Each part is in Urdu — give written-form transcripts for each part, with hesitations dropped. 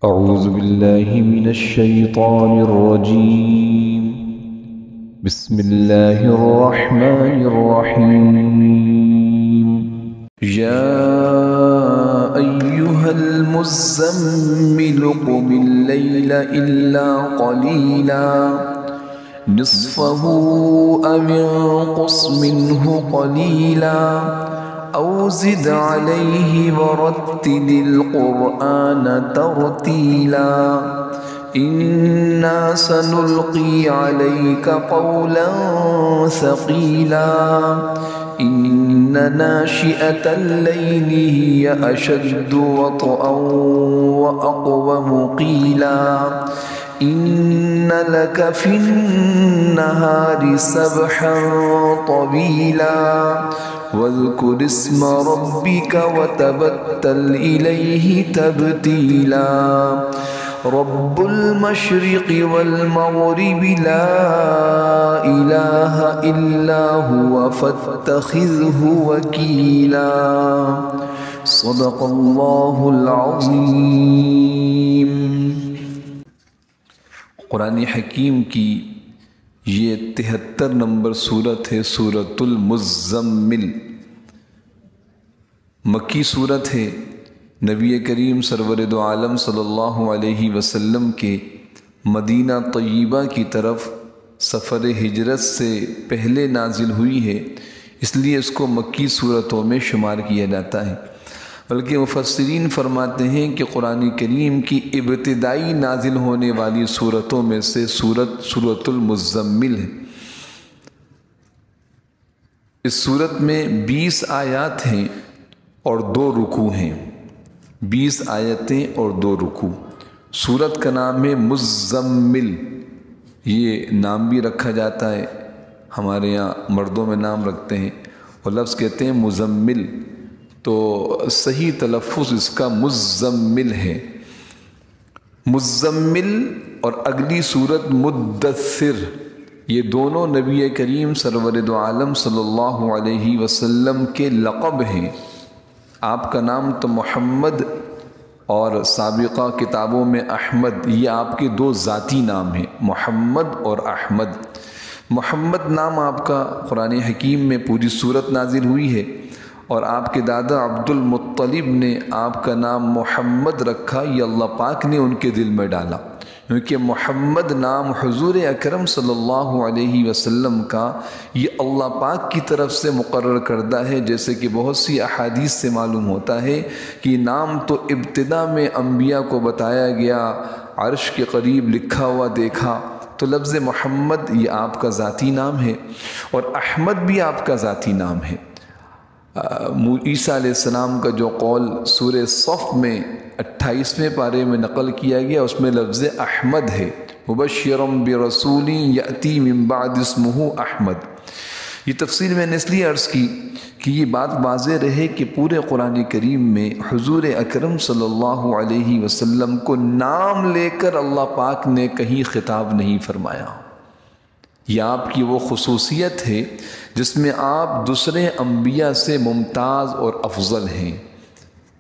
أعوذ بالله من الشيطان الرجيم. بسم الله الرحمن الرحيم. يا أيها المزمل قم الليل إلا قليلا نصفه أو انقص منه قليلا أو زد عليه ورتل القرآن ترتيلا إنا سنلقي عليك قولا ثقيلا إن ناشئة الليل هي أشد وطئا وأقوم قيلا إن لك في النهار سبحا طويلا واذكر اسم ربك وتبتل إليه تبتيلا رب المشرق والمغرب لا إله إلا هو فاتخذه وكيلا صدق الله العظيم. قرآن حکیم کی یہ 73 نمبر سورت ہے، سورۃ المزمل. مکی سورت ہے. نبی کریم سرور دو عالم صلی اللہ علیہ وسلم کے مدینہ طیبہ کی طرف سفر ہجرت سے پہلے نازل ہوئی ہے، اس لیے اس کو مکی سورتوں میں شمار کیا جاتا ہے. بلکہ مفسرین فرماتے ہیں کہ قرآن کریم کی ابتدائی نازل ہونے والی سورتوں میں سے سورۃ المزمل ہے. اس سورت میں 20 آیات ہیں اور 2 رکوع ہیں. 20 آیتیں اور 2 رکوع. سورت کا نام ہے مزمل. یہ نام بھی رکھا جاتا ہے، ہمارے یہاں مردوں میں نام رکھتے ہیں اور لفظ کہتے ہیں مزمل، تو صحیح تلفظ اس کا مزمل ہے. مزمل اور اگلی سورت مدثر، یہ دونوں نبی کریم سرور دو عالم صلی اللہ علیہ وسلم کے لقب ہیں. آپ کا نام تو محمد اور سابقہ کتابوں میں احمد، یہ آپ کے 2 ذاتی نام ہیں، محمد اور احمد. محمد نام آپ کا قرآن حکیم میں پوری سورت نازل ہوئی ہے، اور آپ کے دادا عبد المطلب نے آپ کا نام محمد رکھا، یہ اللہ پاک نے ان کے دل میں ڈالا، کیونکہ محمد نام حضور اکرم صلی اللہ علیہ وسلم کا یہ اللہ پاک کی طرف سے مقرر کردہ ہے. جیسے کہ بہت سی احادیث سے معلوم ہوتا ہے کہ نام تو ابتدا میں انبیاء کو بتایا گیا، عرش کے قریب لکھا ہوا دیکھا، تو لفظ محمد یہ آپ کا ذاتی نام ہے، اور احمد بھی آپ کا ذاتی نام ہے. عیسیٰ علیہ السلام کا جو قول سورہ صف میں 28ویں پارے میں نقل کیا گیا، اس میں لفظ احمد ہے، مبشرا برسول یأتی من بعد اسمہ احمد. یہ تفصیل میں نے اس لیے عرض کی کہ یہ بات واضح رہے کہ پورے قرآن کریم میں حضور اکرم صلی اللہ علیہ وسلم کو نام لے کر اللہ پاک نے کہیں خطاب نہیں فرمایا. یہ آپ کی وہ خصوصیت ہے جس میں آپ دوسرے انبیاء سے ممتاز اور افضل ہیں.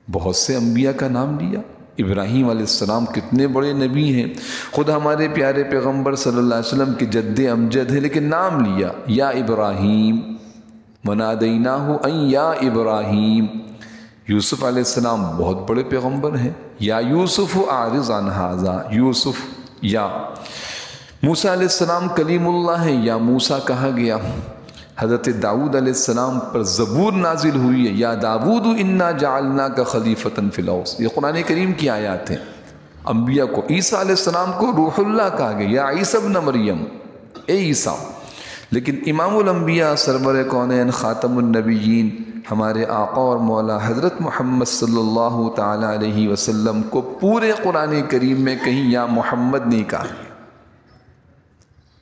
بہت سے انبیاء کا نام لیا. ابراہیم علیہ السلام کتنے بڑے نبی ہیں، خود ہمارے پیارے پیغمبر صلی اللہ علیہ وسلم کے جد امجد ہے، لیکن نام لیا یا ابراہیم، ونادیناہ ان یا ابراہیم. یوسف علیہ السلام بہت بڑے پیغمبر ہیں، یا یوسف اعرض عن ھذا، یوسف. یا موسیٰ علیہ السلام کلیم اللہ ہیں، یا موسیٰ کہا گیا. حضرت داؤد علیہ السلام پر زبور نازل ہوئی ہے، یا داؤد انا جعلناک خلیفۃ فی الارض. یہ قرآن کریم کی آیات ہیں. انبیاء کو، عیسیٰ علیہ السلام کو روح اللہ کہا گیا، یا عیسیٰ ابن مریم، اے عیسیٰ. لیکن امام الانبیاء سرور کونین خاتم النبیین ہمارے آقا اور مولا حضرت محمد صلی اللہ تعالی علیہ وسلم کو پورے قرآن کریم میں کہیں یا محمد نہیں کہا گیا.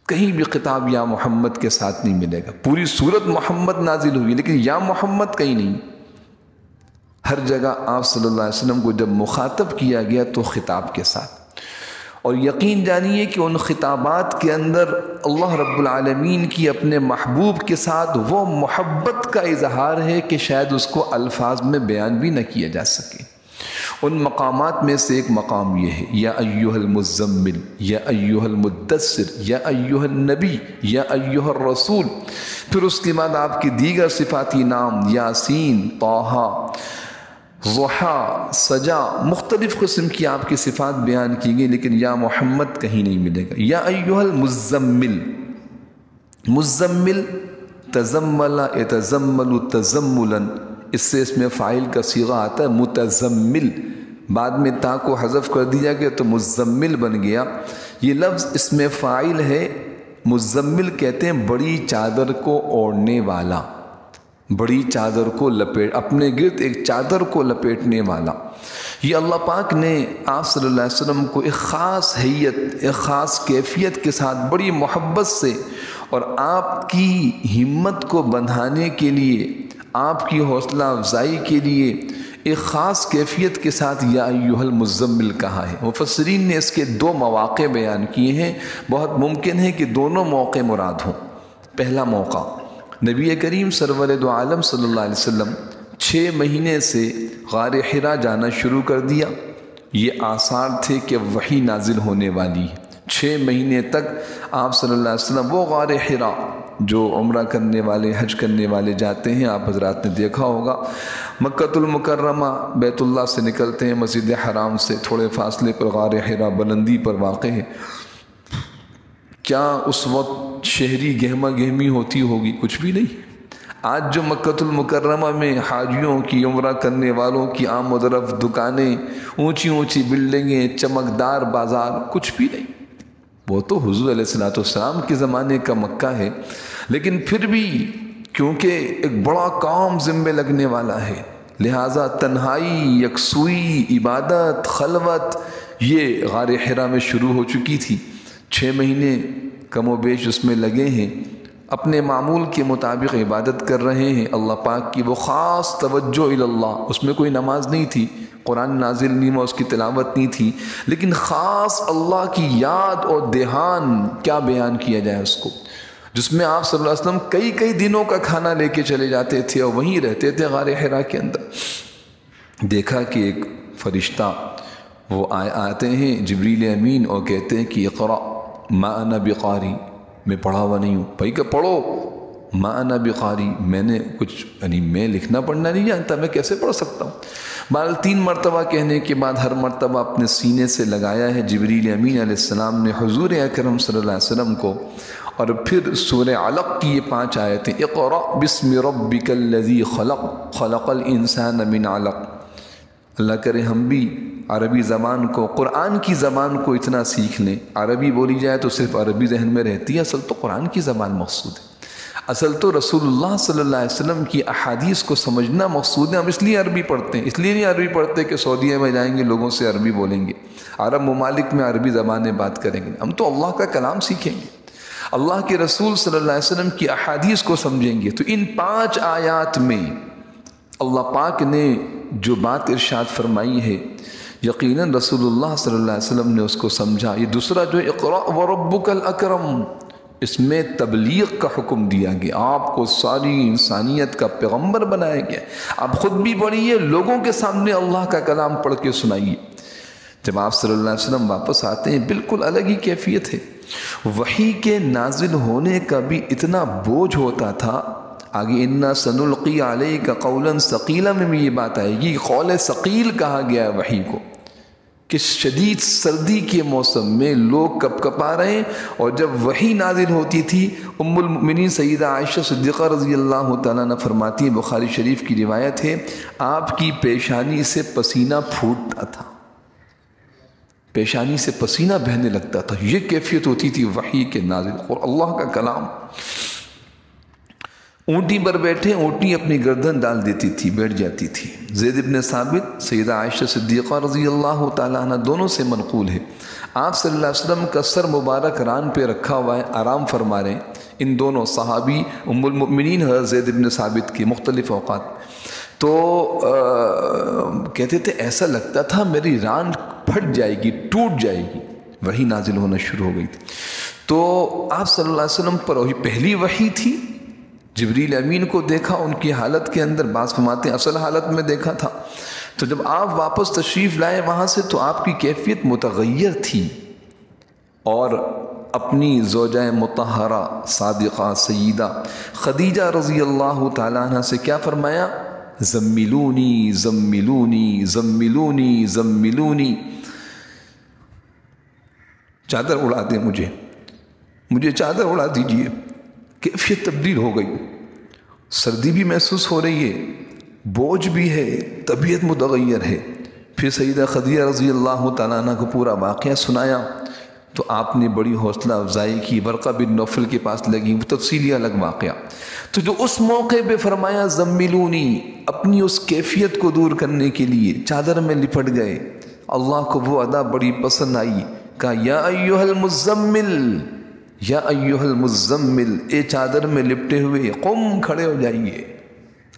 کہیں بھی خطاب یا محمد کے ساتھ نہیں ملے گا. پوری سورت محمد نازل ہوئی لیکن یا محمد کہیں نہیں. ہر جگہ آپ صلی اللہ علیہ وسلم کو جب مخاطب کیا گیا تو خطاب کے ساتھ. اور یقین جانیے کہ ان خطابات کے اندر اللہ رب العالمین کی اپنے محبوب کے ساتھ وہ محبت کا اظہار ہے کہ شاید اس کو الفاظ میں بیان بھی نہ کیا جا سکے. ان مقامات میں سے ایک مقام یہ ہے، یا ایھا المزمل، یا ایھا المدثر، یا ایھا النبی، یا ایھا الرسول۔ پھر اس کے بعد آپ کی دیگر صفاتی نام یاسین، طٰہٰ، ضحیٰ، سجا، مختلف قسم کی آپ کی صفات بیان کی گئی، لیکن یا محمد کہیں نہیں ملے گا۔ یا ایھا المزمل، مزمل تزمل یتزمل تزملا، اس سے اس میں فاعل کا صیغہ آتا ہے متزمل، بعد میں تا کو حذف کر دیا گیا تو مزمل بن گیا۔ یہ لفظ اس میں فاعل ہے، مزمل کہتے ہیں بڑی چادر کو اوڑھنے والا، بڑی چادر کو لپیٹ، اپنے گرد ایک چادر کو لپیٹنے والا۔ یہ اللہ پاک نے آپ صلی اللہ علیہ وسلم کو ایک خاص حیت، ایک خاص کیفیت کے ساتھ بڑی محبت سے اور آپ کی ہمت کو بندھانے کے لیے، آپ کی حوصلہ افزائی کے لیے ایک خاص کیفیت کے ساتھ یا ایھا المزمل کہا ہے۔ مفسرین نے اس کے دو مواقع بیان کیے ہیں، بہت ممکن ہے کہ دونوں موقع مراد ہوں۔ پہلا موقع، نبی کریم سرور دو عالم صلی اللہ علیہ وسلم 6 مہینے سے غار حرا جانا شروع کر دیا۔ یہ آثار تھے کہ وحی نازل ہونے والی ہے۔ 6 مہینے تک آپ صلی اللہ علیہ وسلم وہ غار حرا جو عمرہ کرنے والے، حج کرنے والے جاتے ہیں، آپ حضرات نے دیکھا ہوگا، مکۃ المکرمہ بیت اللہ سے نکلتے ہیں، مسجد حرام سے تھوڑے فاصلے پر غار حرا بلندی پر واقع ہے۔ کیا اس وقت شہری گہما گہمی ہوتی ہوگی؟ کچھ بھی نہیں۔ آج جو مکۃ المکرمہ میں حاجیوں کی، عمرہ کرنے والوں کی آمد و رفت، دکانیں، اونچی اونچی بلڈنگیں، چمکدار بازار، کچھ بھی نہیں۔ وہ تو حضور علیہ السلام کے زمانے کا مکہ ہے، لیکن پھر بھی کیونکہ ایک بڑا کام ذمہ لگنے والا ہے، لہٰذا تنہائی، یکسوئی، عبادت، خلوت یہ غار حرا میں شروع ہو چکی تھی۔ 6 مہینے کم و بیش اس میں لگے ہیں، اپنے معمول کے مطابق عبادت کر رہے ہیں، اللہ پاک کی وہ خاص توجہ اللہ، اس میں کوئی نماز نہیں تھی، قرآن نازل نہیں ہوا، اس کی تلاوت نہیں تھی، لیکن خاص اللہ کی یاد اور دھیان کیا بیان کیا جائے اس کو، جس میں آپ صلی اللہ علیہ وسلم کئی دنوں کا کھانا لے کے چلے جاتے تھے اور وہیں رہتے تھے غار حرا کے اندر۔ دیکھا کہ ایک فرشتہ وہ آتے ہیں جبریل امین اور کہتے ہیں کہ اقرأ ما انا بقاری، میں پڑھا ہوا نہیں ہوں۔ بھائی کہ پڑھو، ما انا بقاری، میں نے کچھ یعنی میں لکھنا پڑھنا نہیں جانتا، میں کیسے پڑھ سکتا ہوں؟ بہرحال 3 مرتبہ کہنے کے بعد ہر مرتبہ اپنے سینے سے لگایا ہے جبریل امین علیہ السلام نے حضور اکرم صلی اللہ علیہ وسلم کو، اور پھر سورہ علق کی یہ 5 آیتیں، اقرأ بسم ربک الذی خلق، خلق الانسان من علق۔ اللہ کرے ہم بھی عربی زبان کو، قرآن کی زبان کو اتنا سیکھ لیں۔ عربی بولی جائے تو صرف عربی ذہن میں رہتی ہے، اصل تو قرآن کی زبان مقصود ہے، اصل تو رسول اللہ صلی اللہ علیہ وسلم کی احادیث کو سمجھنا مقصود ہے۔ ہم اس لیے عربی پڑھتے ہیں، اس لیے نہیں عربی پڑھتے کہ سعودیہ میں جائیں گے لوگوں سے عربی بولیں گے، عرب ممالک میں عربی زبان میں بات کریں گے، ہم تو اللہ کا کلام سیکھیں گے، اللہ کے رسول صلی اللہ علیہ وسلم کی احادیث کو سمجھیں گے۔ تو ان 5 آیات میں اللہ پاک نے جو بات ارشاد فرمائی ہے، یقیناً رسول اللہ صلی اللہ علیہ وسلم نے اس کو سمجھا۔ یہ دوسرا جو اقرأ وربک الاکرم، اس میں تبلیغ کا حکم دیا گیا، آپ کو ساری انسانیت کا پیغمبر بنایا گیا، آپ خود بھی پڑھیے، لوگوں کے سامنے اللہ کا کلام پڑھ کے سنائیے۔ جب آپ صلی اللہ علیہ وسلم واپس آتے ہیں بالکل الگ ہی کیفیت ہے۔ وحی کے نازل ہونے کا بھی اتنا بوجھ ہوتا تھا، آگے انا سنلقی علیک قولا ثقیلا میں بھی یہ بات آئے گی، قول ثقیل کہا گیا ہے وحی کو، کہ شدید سردی کے موسم میں لوگ کپ کپا رہے ہیں، اور جب وحی نازل ہوتی تھی ام المؤمنین سیدہ عائشہ صدیقہ رضی اللہ تعالیٰ عنہ فرماتی ہیں، بخاری شریف کی روایت ہے، آپ کی پیشانی سے پسینہ پھوٹتا تھا، پیشانی سے پسینہ بہنے لگتا تھا۔ یہ کیفیت ہوتی تھی وحی کے نازل اور اللہ کا کلام۔ اونٹی پر بیٹھے، اونٹی اپنی گردن ڈال دیتی تھی، بیٹھ جاتی تھی۔ زید بن ثابت، سیدہ عائشہ صدیقہ رضی اللہ تعالیٰ عنہ دونوں سے منقول ہے، آپ صلی اللہ علیہ وسلم کا سر مبارک ران پہ رکھا ہوا ہے، آرام فرما رہے ہیں۔ ان دونوں صحابی ام المؤمنین حضرت زید بن ثابت کی مختلف اوقات تو کہتے تھے ایسا لگتا تھا میری ران پھٹ جائے گی، ٹوٹ جائے گی، وحی نازل ہونا شروع ہو گئی تھی۔ تو آپ صلی اللہ علیہ وسلم پر وہی پہلی وحی تھی، جبریل امین کو دیکھا ان کی حالت کے اندر، بعض فرماتے ہیں اصل حالت میں دیکھا تھا، تو جب آپ واپس تشریف لائے وہاں سے تو آپ کی کیفیت متغیر تھی، اور اپنی زوجہ مطہرہ صادقہ سیدہ خدیجہ رضی اللہ تعالیٰ عنہ سے کیا فرمایا؟ زملونی زملونی زملونی زملونی، چادر اڑا دیں مجھے چادر اڑا دیجئے۔ کیفیت تبدیل ہو گئی، سردی بھی محسوس ہو رہی ہے، بوجھ بھی ہے، طبیعت متغیر ہے۔ پھر سیدہ خدیجہ رضی اللہ تعالیٰ عنہ کو پورا واقعہ سنایا تو آپ نے بڑی حوصلہ افزائی کی، ورقہ بن نوفل کے پاس لگی، وہ تفصیلی الگ واقعہ۔ تو جو اس موقع پہ فرمایا زملونی، اپنی اس کیفیت کو دور کرنے کے لیے چادر میں لپٹ گئے، اللہ کو وہ ادا بڑی پسند آئی، کہا یا ایھا المزمل، یا ایھا المزمل، اے چادر میں لپٹے ہوئے قم، کھڑے ہو جائیے،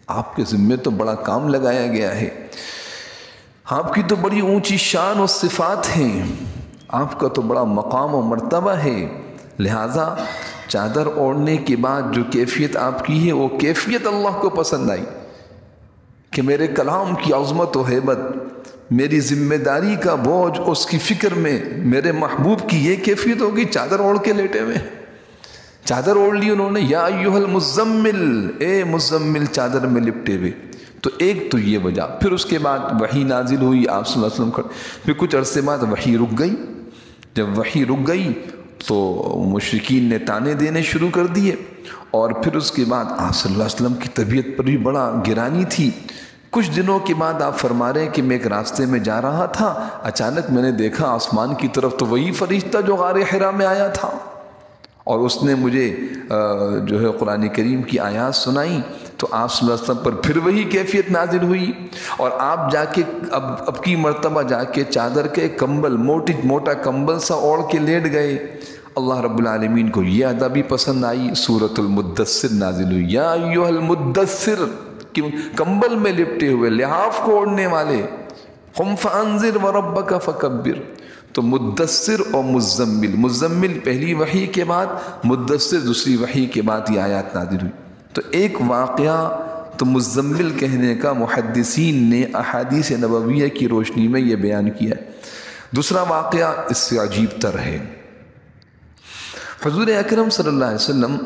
آپ کے ذمے تو بڑا کام لگایا گیا ہے، آپ کی تو بڑی اونچی شان و صفات ہیں، آپ کا تو بڑا مقام و مرتبہ ہے، لہٰذا چادر اوڑھنے کے بعد جو کیفیت آپ کی ہے وہ کیفیت اللہ کو پسند آئی کہ میرے کلام کی عظمت و ہیبت، میری ذمہ داری کا بوجھ، اس کی فکر میں میرے محبوب کی یہ کیفیت ہوگی، چادر اوڑھ کے لیٹے ہوئے، چادر اوڑھ لی انہوں نے، یا ایھا المزمل، اے مزمل چادر میں لپٹے ہوئے۔ تو ایک تو یہ وجہ، پھر اس کے بعد وحی نازل ہوئی، آپ صلی اللہ علیہ وسلم کھڑے، پھر کچھ عرصے بعد وحی رک گئی، جب وحی رک گئی تو مشرکین نے تانے دینے شروع کر دیے، اور پھر اس کے بعد آپ صلی اللہ علیہ وسلم کی طبیعت پر بھی بڑا گرانی تھی۔ کچھ دنوں کے بعد آپ فرما رہے ہیں کہ میں ایک راستے میں جا رہا تھا، اچانک میں نے دیکھا آسمان کی طرف تو وہی فرشتہ جو غار حرا میں آیا تھا، اور اس نے مجھے جو ہے قرآن کریم کی آیات سنائی، تو آپ صلی اللہ علیہ وسلم پر پھر وہی کیفیت نازل ہوئی، اور آپ جا کے اب کی مرتبہ جا کے چادر کے کمبل، موٹا کمبل سا اوڑھ کے لیٹ گئے۔ اللہ رب العالمین کو یہ ادا بھی پسند آئی، سورۃ المدثر نازل ہوئی، یا ایھا المدثر، کمبل میں لپٹے ہوئے، لحاف کو اوڑھنے والے، قم فانذر وربک فکبر۔ تو مدثر اور مزمل، مزمل پہلی وحی کے بعد، مدثر دوسری وحی کے بعد یہ آیات نازل ہوئی۔ تو ایک واقعہ تو مزمل کہنے کا محدثین نے احادیث نبویہ کی روشنی میں یہ بیان کیا ہے۔ دوسرا واقعہ اس سے عجیب تر ہے، حضور اکرم صلی اللہ علیہ وسلم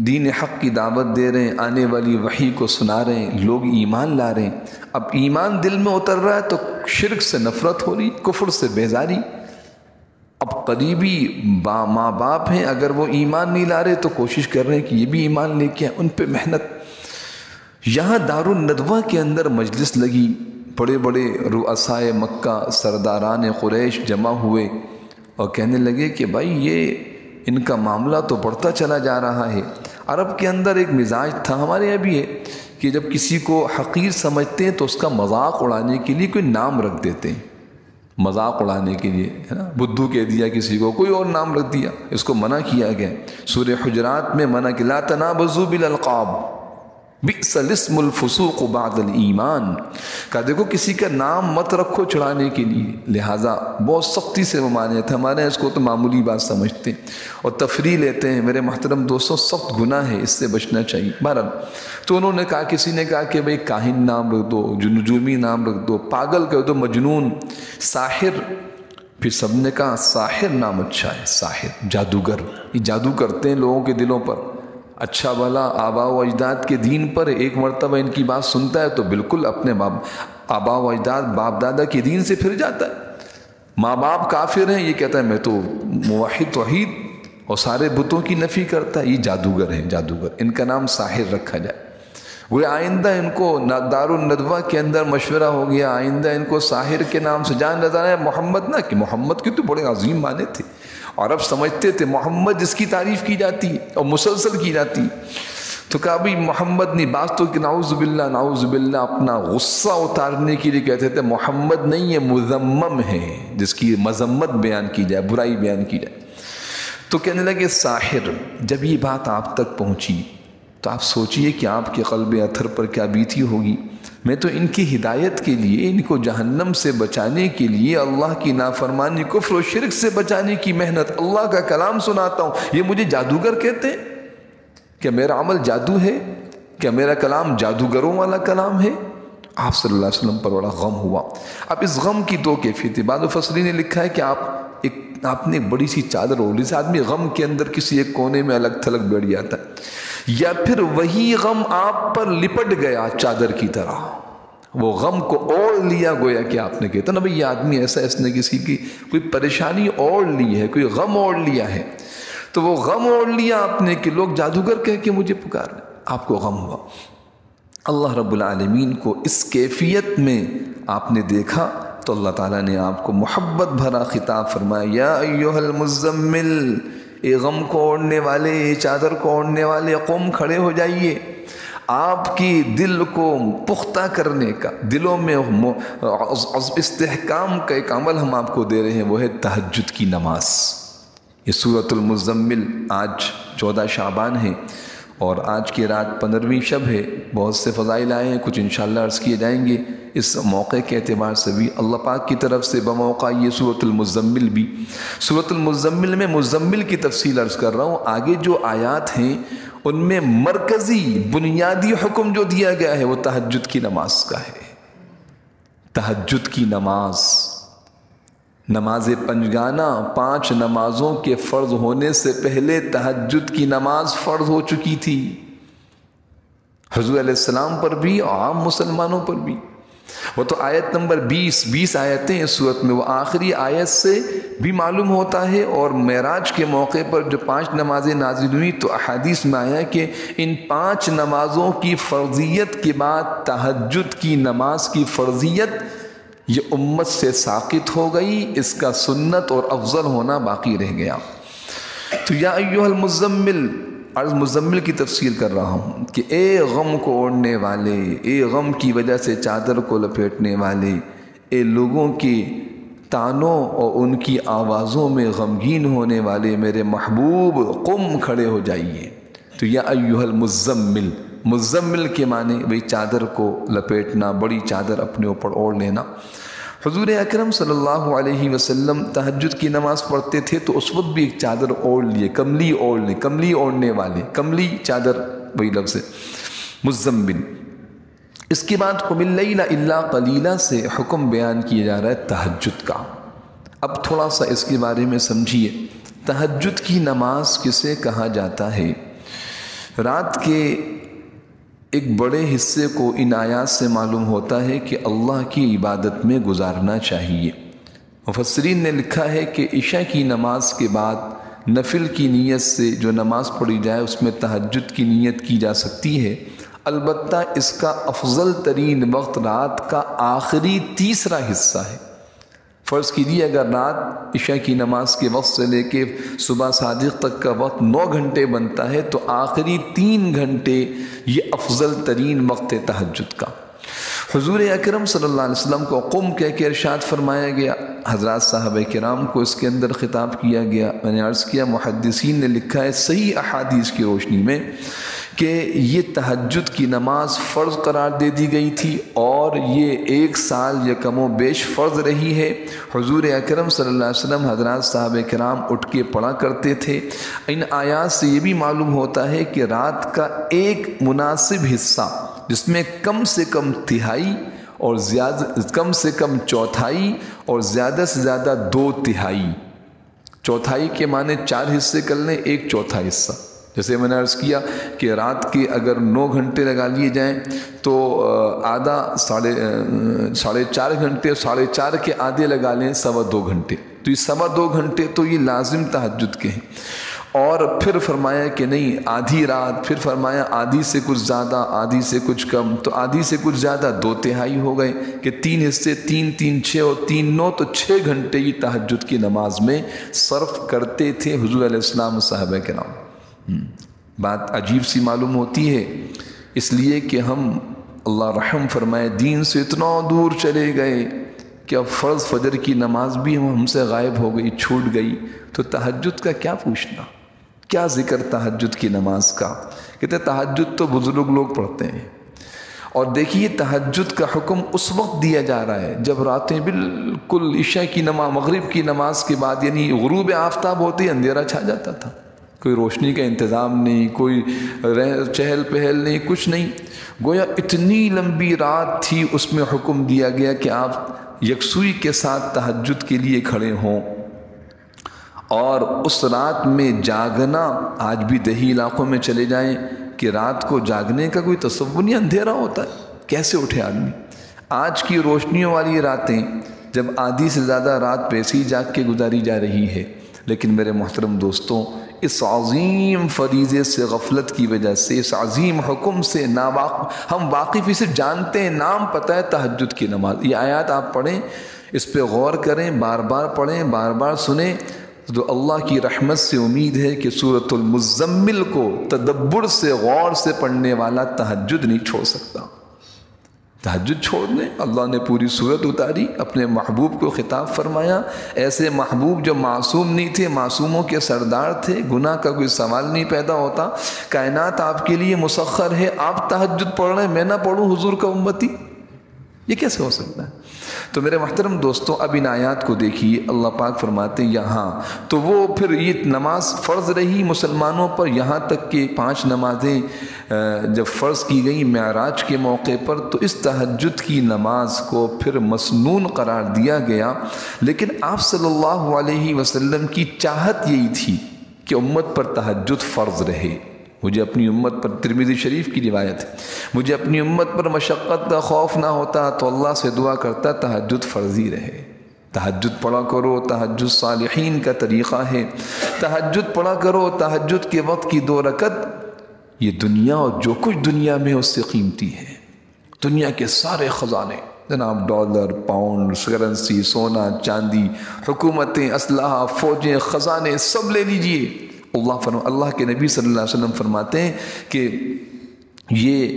دین حق کی دعوت دے رہے ہیں، آنے والی وحی کو سنا رہے ہیں، لوگ ایمان لا رہے ہیں، اب ایمان دل میں اتر رہا ہے تو شرک سے نفرت ہو رہی، کفر سے بیزاری۔ اب قریبی ماں باپ ہیں، اگر وہ ایمان نہیں لا رہے تو کوشش کر رہے ہیں کہ یہ بھی ایمان لے کے آئیں، ان پہ محنت۔ یہاں دارالندوہ کے اندر مجلس لگی، بڑے بڑے رؤسائے مکہ، سرداران قریش جمع ہوئے اور کہنے لگے کہ بھائی یہ ان کا معاملہ تو بڑھتا چلا جا رہا ہے۔ عرب کے اندر ایک مزاج تھا، ہمارے یہاں بھی ہے، کہ جب کسی کو حقیر سمجھتے ہیں تو اس کا مذاق اڑانے کے لیے کوئی نام رکھ دیتے ہیں، مذاق اڑانے کے لیے، ہے نا، بدھو کہہ دیا کسی کو، کوئی اور نام رکھ دیا، اس کو منع کیا گیا۔ سورہ حجرات میں منع کہ لا تنابزوا بالالقاب بئس الاسم الفسوق بعد الایمان، کہا دیکھو کسی کا نام مت رکھو چڑھانے کے لیے، لہٰذا بہت سختی سے ممانعت ہے، ہمارے اس کو تو معمولی بات سمجھتے ہیں اور تفریح لیتے ہیں۔ میرے محترم دوستوں، سخت گناہ ہے، اس سے بچنا چاہیے۔ بہرحال تو انہوں نے کہا، کسی نے کہا کہ بھئی کاہن نام رکھ دو، نجومی نام رکھ دو، پاگل کہہ دو، مجنون، ساحر۔ پھر سب نے کہا ساحر نام اچھا ہے، ساحر، جادوگر، یہ جادو کرتے ہیں لوگوں کے دلوں پر، اچھا بھلا آباء و اجداد کے دین پر ایک مرتبہ ان کی بات سنتا ہے تو بالکل اپنے آباء و اجداد باپ دادا کے دین سے پھر جاتا ہے۔ ماں باپ کافر ہیں، یہ کہتا ہے میں تو موحد توحید اور سارے بتوں کی نفی کرتا ہے، یہ جادوگر ہیں، جادوگر، ان کا نام ساحر رکھا جائے۔ وہ آئندہ ان کو دارالندوہ کے اندر مشورہ ہو گیا، آئندہ ان کو ساحر کے نام سے جان نظر آیا، محمد نہ، کہ محمد کے تو بڑے عظیم معنی تھے، عرب سمجھتے تھے محمد جس کی تعریف کی جاتی ہے اور مسلسل کی جاتی ہے، تو کہا بھی محمد نہیں، بعض تو کہ نعوذ باللہ اپنا غصہ اتارنے کے لیے کہتے تھے محمد نہیں، یہ مذمم ہے، جس کی مذمت بیان کی جائے، برائی بیان کی جائے۔ تو کہنے لگے ساحر۔ جب یہ بات آپ تک پہنچی تو آپ سوچئے کہ آپ کے قلب اطہر پر کیا بیتی ہوگی۔ میں تو ان کی ہدایت کے لیے، ان کو جہنم سے بچانے کے لیے، اللہ کی نافرمانی، کفر و شرک سے بچانے کی محنت، اللہ کا کلام سناتا ہوں، یہ مجھے جادوگر کہتے ہیں؟ کیا میرا عمل جادو ہے؟ کیا میرا کلام جادوگروں والا کلام ہے؟ آپ صلی اللہ علیہ وسلم پر بڑا غم ہوا۔ اب اس غم کی دو کیفیت ہے۔ بعض مفسرین نے لکھا ہے کہ آپ نے بڑی سی چادر اوڑھ لی، جیسے آدمی غم کے اندر کسی ایک کونے میں الگ تھلگ بیٹھ جاتا ہے، یا پھر وہی غم آپ پر لپٹ گیا چادر کی طرح، وہ غم کو اوڑھ لیا، گویا کہ آپ نے کہتا نا بھئی یہ آدمی ایسا، اس نے کسی کی کوئی پریشانی اوڑھ لی ہے، کوئی غم اوڑھ لیا ہے، تو وہ غم اوڑھ لیا آپ نے کہ لوگ جادوگر کہہ کے مجھے پکار رہے، آپ کو غم ہوا۔ اللہ رب العالمین کو اس کیفیت میں آپ نے دیکھا تو اللہ تعالیٰ نے آپ کو محبت بھرا خطاب فرمایا، یا ایھا المزمل، اے غم کو اوڑھنے والے، اے چادر کو اوڑھنے والے، قم، کھڑے ہو جائیے۔ آپ کی دل کو پختہ کرنے کا، دلوں میں استحکام کا ایک عمل ہم آپ کو دے رہے ہیں، وہ ہے تہجد کی نماز۔ یہ سورۃ المزمل آج 14 شعبان ہے اور آج کی رات 15ویں شب ہے۔ بہت سے فضائل آئے ہیں، کچھ انشاءاللہ عرض کیے جائیں گے۔ اس موقع کے اعتبار سے بھی اللہ پاک کی طرف سے بموقع یہ سورۃ المزمل بھی، سورۃ المزمل میں مزمل کی تفصیل عرض کر رہا ہوں۔ آگے جو آیات ہیں ان میں مرکزی بنیادی حکم جو دیا گیا ہے وہ تہجد کی نماز کا ہے۔ تہجد کی نماز، نماز پنجگانہ، 5 نمازوں کے فرض ہونے سے پہلے تہجد کی نماز فرض ہو چکی تھی، حضور علیہ السلام پر بھی اور عام مسلمانوں پر بھی۔ وہ تو آیت نمبر 20 آیتیں اس صورت میں، وہ آخری آیت سے بھی معلوم ہوتا ہے، اور معراج کے موقع پر جو 5 نمازیں نازل ہوئی تو احادیث میں آیا کہ ان 5 نمازوں کی فرضیت کے بعد تہجد کی نماز کی فرضیت یہ امت سے ساقط ہو گئی، اس کا سنت اور افضل ہونا باقی رہ گیا۔ تو یا ایھا المزمل، عرض مزمل کی تفصیل کر رہا ہوں کہ اے غم کو اوڑھنے والے، اے غم کی وجہ سے چادر کو لپیٹنے والے، اے لوگوں کی تانوں اور ان کی آوازوں میں غمگین ہونے والے میرے محبوب، قم، کھڑے ہو جائیے۔ تو یا ایھا المزمل، مزمل کے معنی وہی چادر کو لپیٹنا، بڑی چادر اپنے اوپر اوڑھ لینا۔ حضور اکرم صلی اللہ علیہ وسلم تہجد کی نماز پڑھتے تھے تو اس وقت بھی ایک چادر اوڑھ لیے، کملی اوڑھ لے، کملی اوڑھنے والے، کملی چادر، وہی لفظ ہے مزمل۔ اس کے بعد قم اللیل الا قلیلا سے حکم بیان کیا جا رہا ہے تہجد کا۔ اب تھوڑا سا اس کے بارے میں سمجھیے، تہجد کی نماز کسے کہا جاتا ہے؟ رات کے ایک بڑے حصے کو ان آیات سے معلوم ہوتا ہے کہ اللہ کی عبادت میں گزارنا چاہیے۔ مفسرین نے لکھا ہے کہ عشاء کی نماز کے بعد نفل کی نیت سے جو نماز پڑھی جائے اس میں تہجد کی نیت کی جا سکتی ہے، البتہ اس کا افضل ترین وقت رات کا آخری تیسرا حصہ ہے۔ فرض کیجیے اگر رات عشاء کی نماز کے وقت سے لے کے صبح صادق تک کا وقت 9 گھنٹے بنتا ہے تو آخری 3 گھنٹے یہ افضل ترین وقت ہے تہجد کا۔ حضور اکرم صلی اللہ علیہ وسلم کو قم کہہ کے ارشاد فرمایا گیا، حضرات صحابہ کرام کو اس کے اندر خطاب کیا گیا۔ میں نے عرض کیا محدثین نے لکھا ہے صحیح احادیث کی روشنی میں کہ یہ تہجد کی نماز فرض قرار دے دی گئی تھی اور یہ 1 سال یا کم و بیش فرض رہی ہے۔ حضور اکرم صلی اللہ علیہ وسلم حضرات صحابہ کرام اٹھ کے پڑھا کرتے تھے۔ ان آیات سے یہ بھی معلوم ہوتا ہے کہ رات کا ایک مناسب حصہ جس میں کم سے کم تہائی اور کم سے کم چوتھائی اور زیادہ سے زیادہ 2/3، چوتھائی کے معنی 4 حصے کر لیں، 1/4 حصہ۔ جیسے میں نے عرض کیا کہ رات کے اگر 9 گھنٹے لگا لیے جائیں تو آدھا 4.5 گھنٹے، 4.5 کے آدھے لگا لیں 2.25 گھنٹے، تو یہ 2.25 گھنٹے تو یہ لازم تہجد کے ہیں۔ اور پھر فرمایا کہ نہیں آدھی رات، پھر فرمایا آدھی سے کچھ زیادہ، آدھی سے کچھ کم، تو آدھی سے کچھ زیادہ 2/3 ہو گئے کہ 3 حصے، 3 3 6 اور 3 9، تو 6 گھنٹے یہ تہجد کی نماز میں صرف کرتے تھے حضور علیہ السلام صحابہ کرام۔ بات عجیب سی معلوم ہوتی ہے اس لیے کہ ہم اللہ رحم فرمائے دین سے اتنا دور چلے گئے کہ اب فرض فجر کی نماز بھی ہم سے غائب ہو گئی، چھوٹ گئی، تو تہجد کا کیا پوچھنا، کیا ذکر تہجد کی نماز کا؟ کہتے تہجد تو بزرگ لوگ پڑھتے ہیں، اور دیکھیے تہجد کا حکم اس وقت دیا جا رہا ہے جب راتیں بالکل عشاء کی نماز، مغرب کی نماز کے بعد یعنی غروب آفتاب ہوتے ہی اندھیرا چھا جاتا تھا، کوئی روشنی کا انتظام نہیں، کوئی چہل پہل نہیں، کچھ نہیں. گویا اتنی لمبی رات تھی، اس میں حکم دیا گیا کہ آپ یکسوئی کے ساتھ تہجد کے لیے کھڑے ہوں. اور اس رات میں جاگنا، آج بھی دیہی علاقوں میں چلے جائیں کہ رات کو جاگنے کا کوئی تصور نہیں، اندھیرا ہوتا ہے، کیسے اٹھے آدمی. آج کی روشنیوں والی راتیں جب آدھی سے زیادہ رات پیسے ہی جاگ کے گزاری جا رہی ہے. لیکن میرے محترم دوستوں، اس عظیم فریضے سے غفلت کی وجہ سے، اس عظیم حکم سے ہم واقفی سے جانتے ہیں، نام پتہ ہے تہجد کی نماز. یہ آیات آپ پڑھیں، اس پہ غور کریں، بار بار پڑھیں، بار بار سنیں، تو اللہ کی رحمت سے امید ہے کہ سورۃ المزمل کو تدبر سے، غور سے پڑھنے والا تہجد نہیں چھوڑ سکتا. تہجد چھوڑ دیں. اللہ نے پوری سورت اتاری، اپنے محبوب کو خطاب فرمایا، ایسے محبوب جو معصوم نہیں تھے، معصوموں کے سردار تھے، گناہ کا کوئی سوال نہیں پیدا ہوتا، کائنات آپ کے لیے مسخر ہے، آپ تہجد پڑھ رہے ہیں، میں نہ پڑھوں حضور کا امتی؟ یہ کیسے ہو سکتا ہے؟ تو میرے محترم دوستوں، اب ان آیات کو دیکھیے. اللہ پاک فرماتے ہیں یہاں تو وہ پھر یہ نماز فرض رہی مسلمانوں پر، یہاں تک کہ 5 نمازیں جب فرض کی گئیں معراج کے موقع پر، تو اس تہجد کی نماز کو پھر مسنون قرار دیا گیا. لیکن آپ صلی اللہ علیہ وسلم کی چاہت یہی تھی کہ امت پر تہجد فرض رہے. مجھے اپنی امت پر، ترمذی شریف کی روایت ہے، مجھے اپنی امت پر مشقت کا خوف نہ ہوتا تو اللہ سے دعا کرتا تہجد فرضی رہے. تہجد پڑھا کرو، تہجد صالحین کا طریقہ ہے. تہجد پڑھا کرو، تہجد کے وقت کی 2 رکعت، یہ دنیا اور جو کچھ دنیا میں اس سے قیمتی ہے. دنیا کے سارے خزانے، جناب ڈالر، پاؤنڈ، کرنسی، سونا، چاندی، حکومتیں، اسلحہ، فوجیں، خزانے، سب لے لیجئے. اللہ کے نبی صلی اللہ علیہ وسلم فرماتے ہیں کہ یہ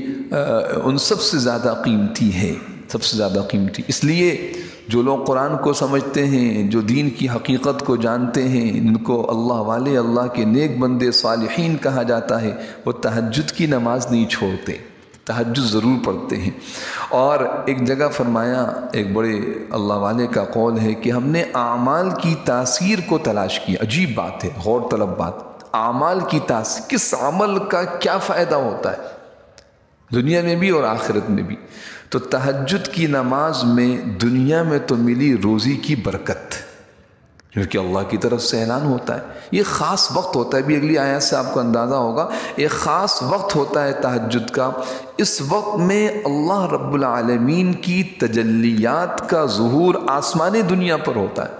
ان سب سے زیادہ قیمتی ہے، سب سے زیادہ قیمتی. اس لیے جو لوگ قرآن کو سمجھتے ہیں، جو دین کی حقیقت کو جانتے ہیں، ان کو اللہ والے، اللہ کے نیک بندے، صالحین کہا جاتا ہے، وہ تہجد کی نماز نہیں چھوڑتے، تہجد ضرور پڑھتے ہیں. اور ایک جگہ فرمایا، ایک بڑے اللہ والے کا قول ہے کہ ہم نے اعمال کی تاثیر کو تلاش کیا. عجیب بات ہے، غور طلب بات. اعمال کی تاثیر، کس عمل کا کیا فائدہ ہوتا ہے دنیا میں بھی اور آخرت میں بھی. تو تہجد کی نماز میں دنیا میں تو ملی روزی کی برکت، کیونکہ اللہ کی طرف سے اعلان ہوتا ہے. یہ خاص وقت ہوتا ہے، بھی اگلی آیت سے آپ کو اندازہ ہوگا، ایک خاص وقت ہوتا ہے تہجد کا. اس وقت میں اللہ رب العالمین کی تجلیات کا ظہور آسمان دنیا پر ہوتا ہے.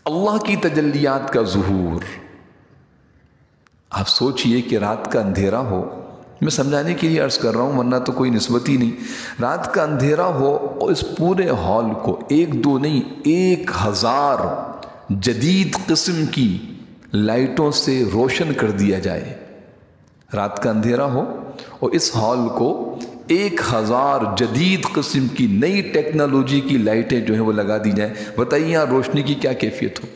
اللہ کی تجلیات کا ظہور. آپ سوچئے کہ رات کا اندھیرا ہو، میں سمجھانے کے لیے عرض کر رہا ہوں ورنہ تو کوئی نسبت ہی نہیں. رات کا اندھیرا ہو اور اس پورے ہال کو 1 2 نہیں 1000 جدید قسم کی لائٹوں سے روشن کر دیا جائے. رات کا اندھیرا ہو اور اس ہال کو 1000 جدید قسم کی نئی ٹیکنالوجی کی لائٹیں جو ہیں وہ لگا دی جائیں. بتائیے یہاں روشنی کی کیا کیفیت ہو،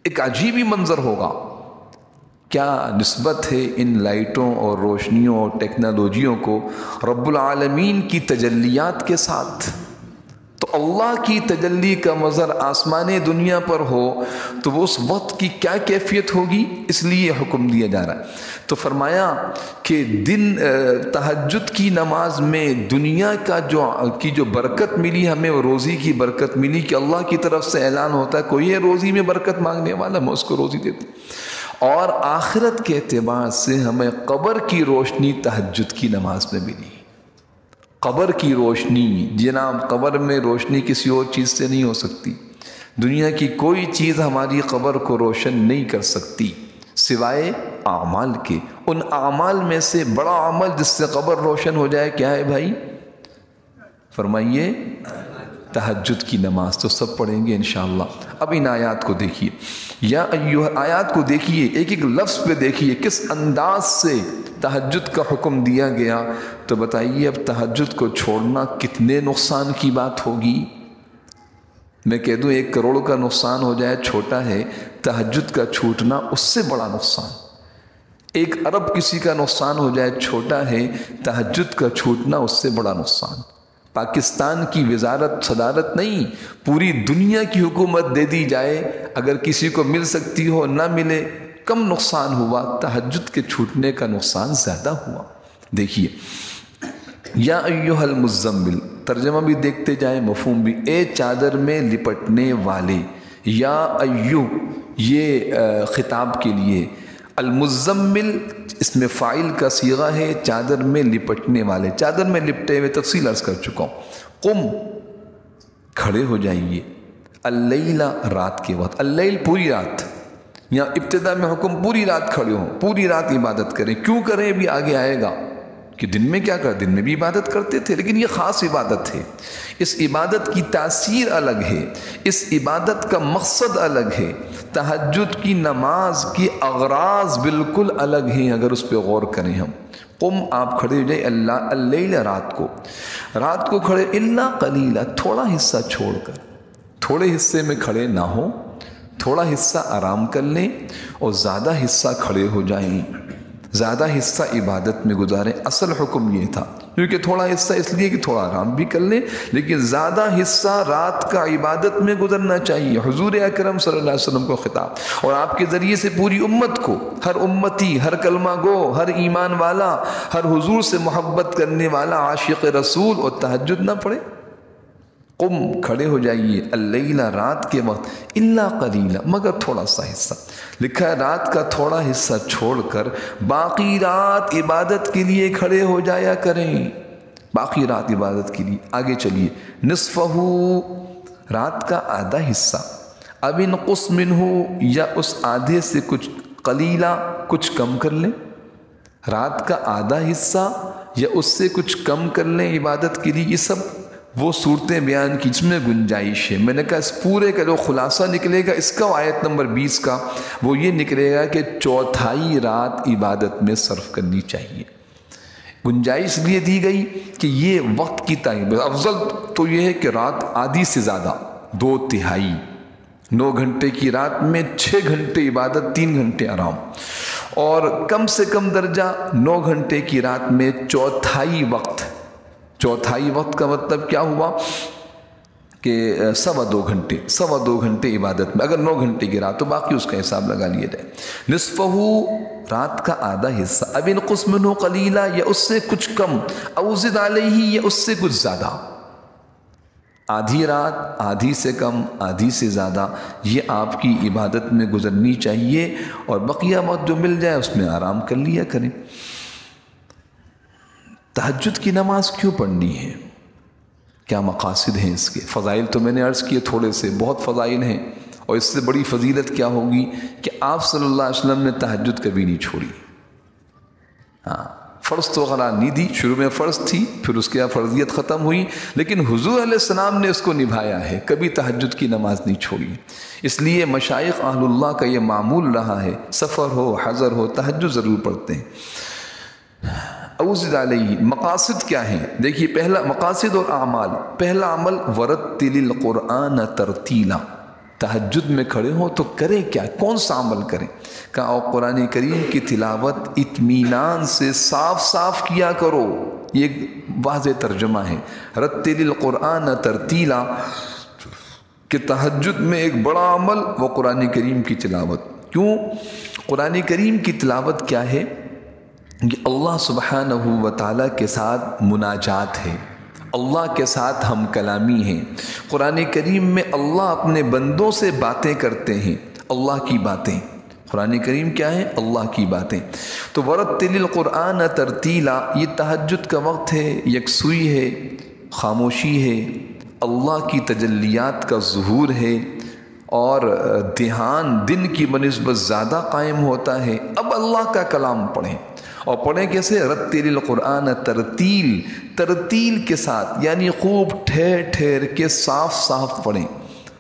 ایک عجیب ہی منظر ہوگا. کیا نسبت ہے ان لائٹوں اور روشنیوں اور ٹیکنالوجیوں کو رب العالمین کی تجلیات کے ساتھ. تو اللہ کی تجلی کا مظہر آسمان دنیا پر ہو تو وہ اس وقت کی کیا کیفیت ہوگی، اس لیے حکم دیا جا رہا ہے. تو فرمایا کہ تہجد کی نماز میں دنیا کا جو برکت ملی ہمیں، وہ روزی کی برکت ملی کہ اللہ کی طرف سے اعلان ہوتا ہے کوئی ہے روزی میں برکت مانگنے والا، میں اس کو روزی دیتا ہوں. اور آخرت کے اعتبار سے ہمیں قبر کی روشنی تہجد کی نماز میں ملی. قبر کی روشنی، جناب قبر میں روشنی کسی اور چیز سے نہیں ہو سکتی. دنیا کی کوئی چیز ہماری قبر کو روشن نہیں کر سکتی سوائے اعمال کے. ان اعمال میں سے بڑا عمل جس سے قبر روشن ہو جائے کیا ہے بھائی؟ فرمائیے تہجد کی نماز. تو سب پڑھیں گے انشاءاللہ. اب ان آیات کو دیکھیے، یا آیات کو دیکھیے، ایک ایک لفظ پہ دیکھیے کس انداز سے تہجد کا حکم دیا گیا. تو بتائیے اب تہجد کو چھوڑنا کتنے نقصان کی بات ہوگی. میں کہہ دوں 1 کروڑ کا نقصان ہو جائے چھوٹا ہے، تہجد کا چھوٹنا اس سے بڑا نقصان. 1 ارب کسی کا نقصان ہو جائے چھوٹا ہے، تہجد کا چھوٹنا اس سے بڑا نقصان. پاکستان کی وزارت صدارت نہیں، پوری دنیا کی حکومت دے دی جائے، اگر کسی کو مل سکتی ہو نہ ملے کم نقصان ہوا، تہجد کے چھوٹنے کا نقصان زیادہ ہوا۔ دیکھیے یا ایھا المزمل، ترجمہ بھی دیکھتے جائیں، مفہوم بھی، اے چادر میں لپٹنے والے، یا ایو یہ خطاب کے لیے، المزمل اس میں فاعل کا صیغہ ہے، چادر میں لپٹنے والے، چادر میں لپٹے ہوئے، تفصیل عرض کر چکا ہوں۔ قم کھڑے ہو جائیے، اللیل رات کے وقت، اللیل پوری رات، یہاں ابتدا میں حکم پوری رات کھڑے ہوں، پوری رات عبادت کریں۔ کیوں کریں بھی آگے آئے گا کہ دن میں کیا کر، دن میں بھی عبادت کرتے تھے، لیکن یہ خاص عبادت ہے، اس عبادت کی تاثیر الگ ہے، اس عبادت کا مقصد الگ ہے، تہجد کی نماز کی اغراض بالکل الگ ہیں اگر اس پہ غور کریں ہم۔ قم آپ کھڑے ہو جائے، اللیل رات کو کھڑے، الا قلیلا تھوڑا حصہ چھوڑ کر، تھوڑے حصے میں کھڑے نہ ہو، تھوڑا حصہ آرام کر لیں اور زیادہ حصہ کھڑے ہو جائیں، زیادہ حصہ عبادت میں گزاریں۔ اصل حکم یہ تھا، کیونکہ تھوڑا حصہ اس لیے کہ تھوڑا آرام بھی کر لیں، لیکن زیادہ حصہ رات کا عبادت میں گزرنا چاہیے۔ حضور اکرم صلی اللہ علیہ وسلم کو خطاب، اور آپ کے ذریعے سے پوری امت کو، ہر امتی، ہر کلمہ گو، ہر ایمان والا، ہر حضور سے محبت کرنے والا عاشق رسول اور تہجد نہ پڑھے۔ قم کھڑے ہو جائیے، اللیل رات کے وقت، الا قلیلا مگر تھوڑا سا حصہ، لکھا ہے رات کا تھوڑا حصہ چھوڑ کر باقی رات عبادت کے لیے کھڑے ہو جایا کریں، باقی رات عبادت کے لیے۔ آگے چلیے، نصفہ رات کا آدھا حصہ، اب انقص منہ یا اس آدھے سے کچھ، قلیلا کچھ کم کر لیں، رات کا آدھا حصہ یا اس سے کچھ کم کر لیں عبادت کے لیے۔ یہ سب وہ صورتیں بیان کی جس میں گنجائش ہے۔ میں نے کہا اس پورے کا جو خلاصہ نکلے گا اس کا، آیت نمبر 20 کا، وہ یہ نکلے گا کہ چوتھائی رات عبادت میں صرف کرنی چاہیے۔ گنجائش لیے دی گئی کہ یہ وقت کی تعین، افضل تو یہ ہے کہ رات آدھی سے زیادہ، 2/3، 9 گھنٹے کی رات میں 6 گھنٹے عبادت، 3 گھنٹے آرام، اور کم سے کم درجہ 9 گھنٹے کی رات میں چوتھائی وقت۔ چوتھائی وقت کا مطلب کیا ہوا کہ 2.25 گھنٹے عبادت میں، اگر 9 گھنٹے کی رات تو باقی اس کا حساب لگا لیا جائے۔ نصفہ رات کا آدھا حصہ، اب انقص منہ قلیلا یا اس سے کچھ کم، او زد علیہ یا اس سے کچھ زیادہ، آدھی رات آدھی سے کم آدھی سے زیادہ یہ آپ کی عبادت میں گزرنی چاہیے، اور بقیہ وقت جو مل جائے اس میں آرام کر لیا کریں۔ تہجد کی نماز کیوں پڑھنی ہے؟ کیا مقاصد ہیں اس کے؟ فضائل تو میں نے عرض کیے تھوڑے سے، بہت فضائل ہیں، اور اس سے بڑی فضیلت کیا ہوگی کہ آپ صلی اللہ علیہ وسلم نے تہجد کبھی نہیں چھوڑی۔ ہاں فرض تو قرار نہیں دی، شروع میں فرض تھی، پھر اس کے بعد فرضیت ختم ہوئی، لیکن حضور علیہ السلام نے اس کو نبھایا ہے، کبھی تہجد کی نماز نہیں چھوڑی۔ اس لیے مشائخ اہل اللہ کا یہ معمول رہا ہے، سفر ہو حضر ہو تہجد ضرور پڑھتے ہیں۔ اوزد علیہ، مقاصد کیا ہیں؟ دیکھیے پہلا مقاصد اور اعمال، پہلا عمل ورتل القرآن ترتیلا، تہجد میں کھڑے ہوں تو کریں کیا، کون سا عمل کریں؟ کہا اور قرآن کریم کی تلاوت اطمینان سے صاف صاف کیا کرو، یہ ایک واضح ترجمہ ہے۔ رتل القرآن ترتیلا کہ تہجد میں ایک بڑا عمل وہ قرآن کریم کی تلاوت۔ کیوں؟ قرآن کریم کی تلاوت کیا ہے؟ یہ اللہ سبحانہ و تعالیٰ کے ساتھ مناجات ہے، اللہ کے ساتھ ہم کلامی ہیں۔ قرآن کریم میں اللہ اپنے بندوں سے باتیں کرتے ہیں، اللہ کی باتیں۔ قرآن کریم کیا ہے؟ اللہ کی باتیں۔ تو ورتل القرآن ترتیلا، یہ تہجد کا وقت ہے، یکسوئی ہے، خاموشی ہے، اللہ کی تجلیات کا ظہور ہے، اور دھیان دن کی بنسبت زیادہ قائم ہوتا ہے۔ اب اللہ کا کلام پڑھیں، اور پڑھیں کیسے؟ رتل القرآن ترتیل، ترتیل کے ساتھ، یعنی خوب ٹھہر ٹھہر کے صاف صاف پڑھیں۔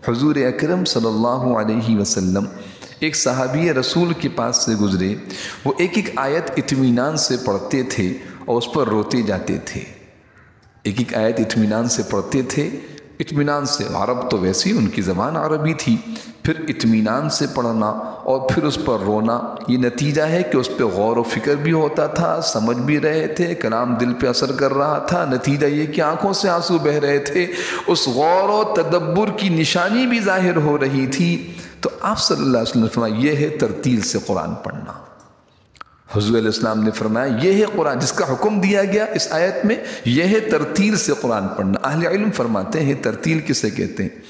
حضور اکرم صلی اللہ علیہ وسلم ایک صحابی رسول کے پاس سے گزرے، وہ ایک ایک آیت اطمینان سے پڑھتے تھے اور اس پر روتے جاتے تھے، ایک ایک آیت اطمینان سے پڑھتے تھے، اطمینان سے، عرب تو ویسی ان کی زبان عربی تھی، پھر اطمینان سے پڑھنا اور پھر اس پر رونا، یہ نتیجہ ہے کہ اس پہ غور و فکر بھی ہوتا تھا، سمجھ بھی رہے تھے، کلام دل پہ اثر کر رہا تھا، نتیجہ یہ کہ آنکھوں سے آنسو بہہ رہے تھے، اس غور و تدبر کی نشانی بھی ظاہر ہو رہی تھی۔ تو آپ صلی اللہ علیہ وسلم نے فرمایا یہ ہے ترتیل سے قرآن پڑھنا۔ حضور علیہ السلام نے فرمایا یہ ہے قرآن جس کا حکم دیا گیا اس آیت میں، یہ ہے ترتیل سے قرآن پڑھنا۔ اہل علم فرماتے ہیں ترتیل کسے کہتے ہیں؟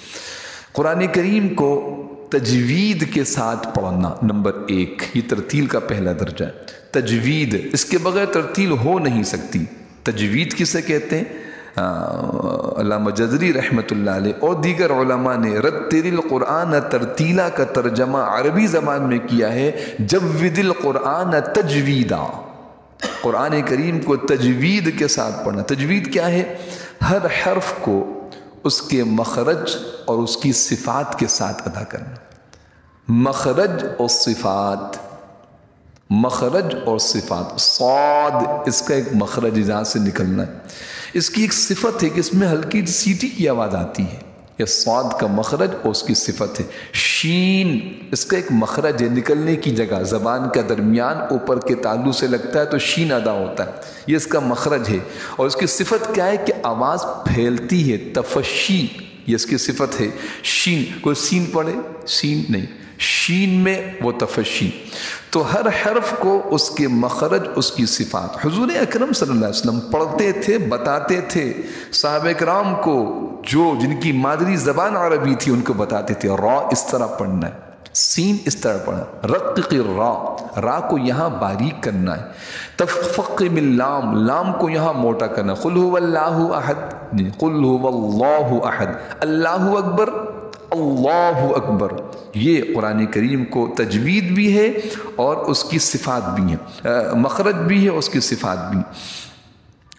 قرآن کریم کو تجوید کے ساتھ پڑھنا نمبر 1، یہ ترتیل کا پہلا درجہ ہے۔ تجوید، اس کے بغیر ترتیل ہو نہیں سکتی۔ تجوید کسے کہتے ہیں؟ علامہ جزری رحمۃ اللہ علیہ اور دیگر علماء نے رتل القرآن ترتیلا کا ترجمہ عربی زبان میں کیا ہے جود القرآن تجویدا، قرآن کریم کو تجوید کے ساتھ پڑھنا۔ تجوید کیا ہے؟ ہر حرف کو اس کے مخرج اور اس کی صفات کے ساتھ ادا کرنا۔ مخرج اور صفات، مخرج اور صفات، صاد اس کا ایک مخرج جہاں سے نکلنا ہے، اس کی ایک صفت ہے کہ اس میں ہلکی سیٹی کی آواز آتی ہے، یہ صاد کا مخرج اور اس کی صفت ہے۔ شین اس کا ایک مخرج ہے، نکلنے کی جگہ، زبان کا درمیان اوپر کے تالو سے لگتا ہے تو شین ادا ہوتا ہے، یہ اس کا مخرج ہے۔ اور اس کی صفت کیا ہے کہ آواز پھیلتی ہے، تفشی یہ اس کی صفت ہے۔ شین، کوئی سین پڑھے؟ سین نہیں، شین میں وہ تفشی۔ تو ہر حرف کو اس کے مخرج، اس کی صفات۔ حضور اکرم صلی اللہ علیہ وسلم پڑھتے تھے، بتاتے تھے صحابہ کرام کو، جن کی مادری زبان عربی تھی ان کو بتاتے تھے را اس طرح پڑھنا ہے، سین اس طرح پڑھنا، رقق الرا، را کو یہاں باریک کرنا ہے، تفخم اللام، لام کو یہاں موٹا کرنا، قل هو اللہ احد، قل هو اللہ احد، اللہ اکبر، اللہ اکبر۔ یہ قرآن کریم کو تجوید بھی ہے اور اس کی صفات بھی ہیں، مخرج بھی ہے اس کی صفات بھی۔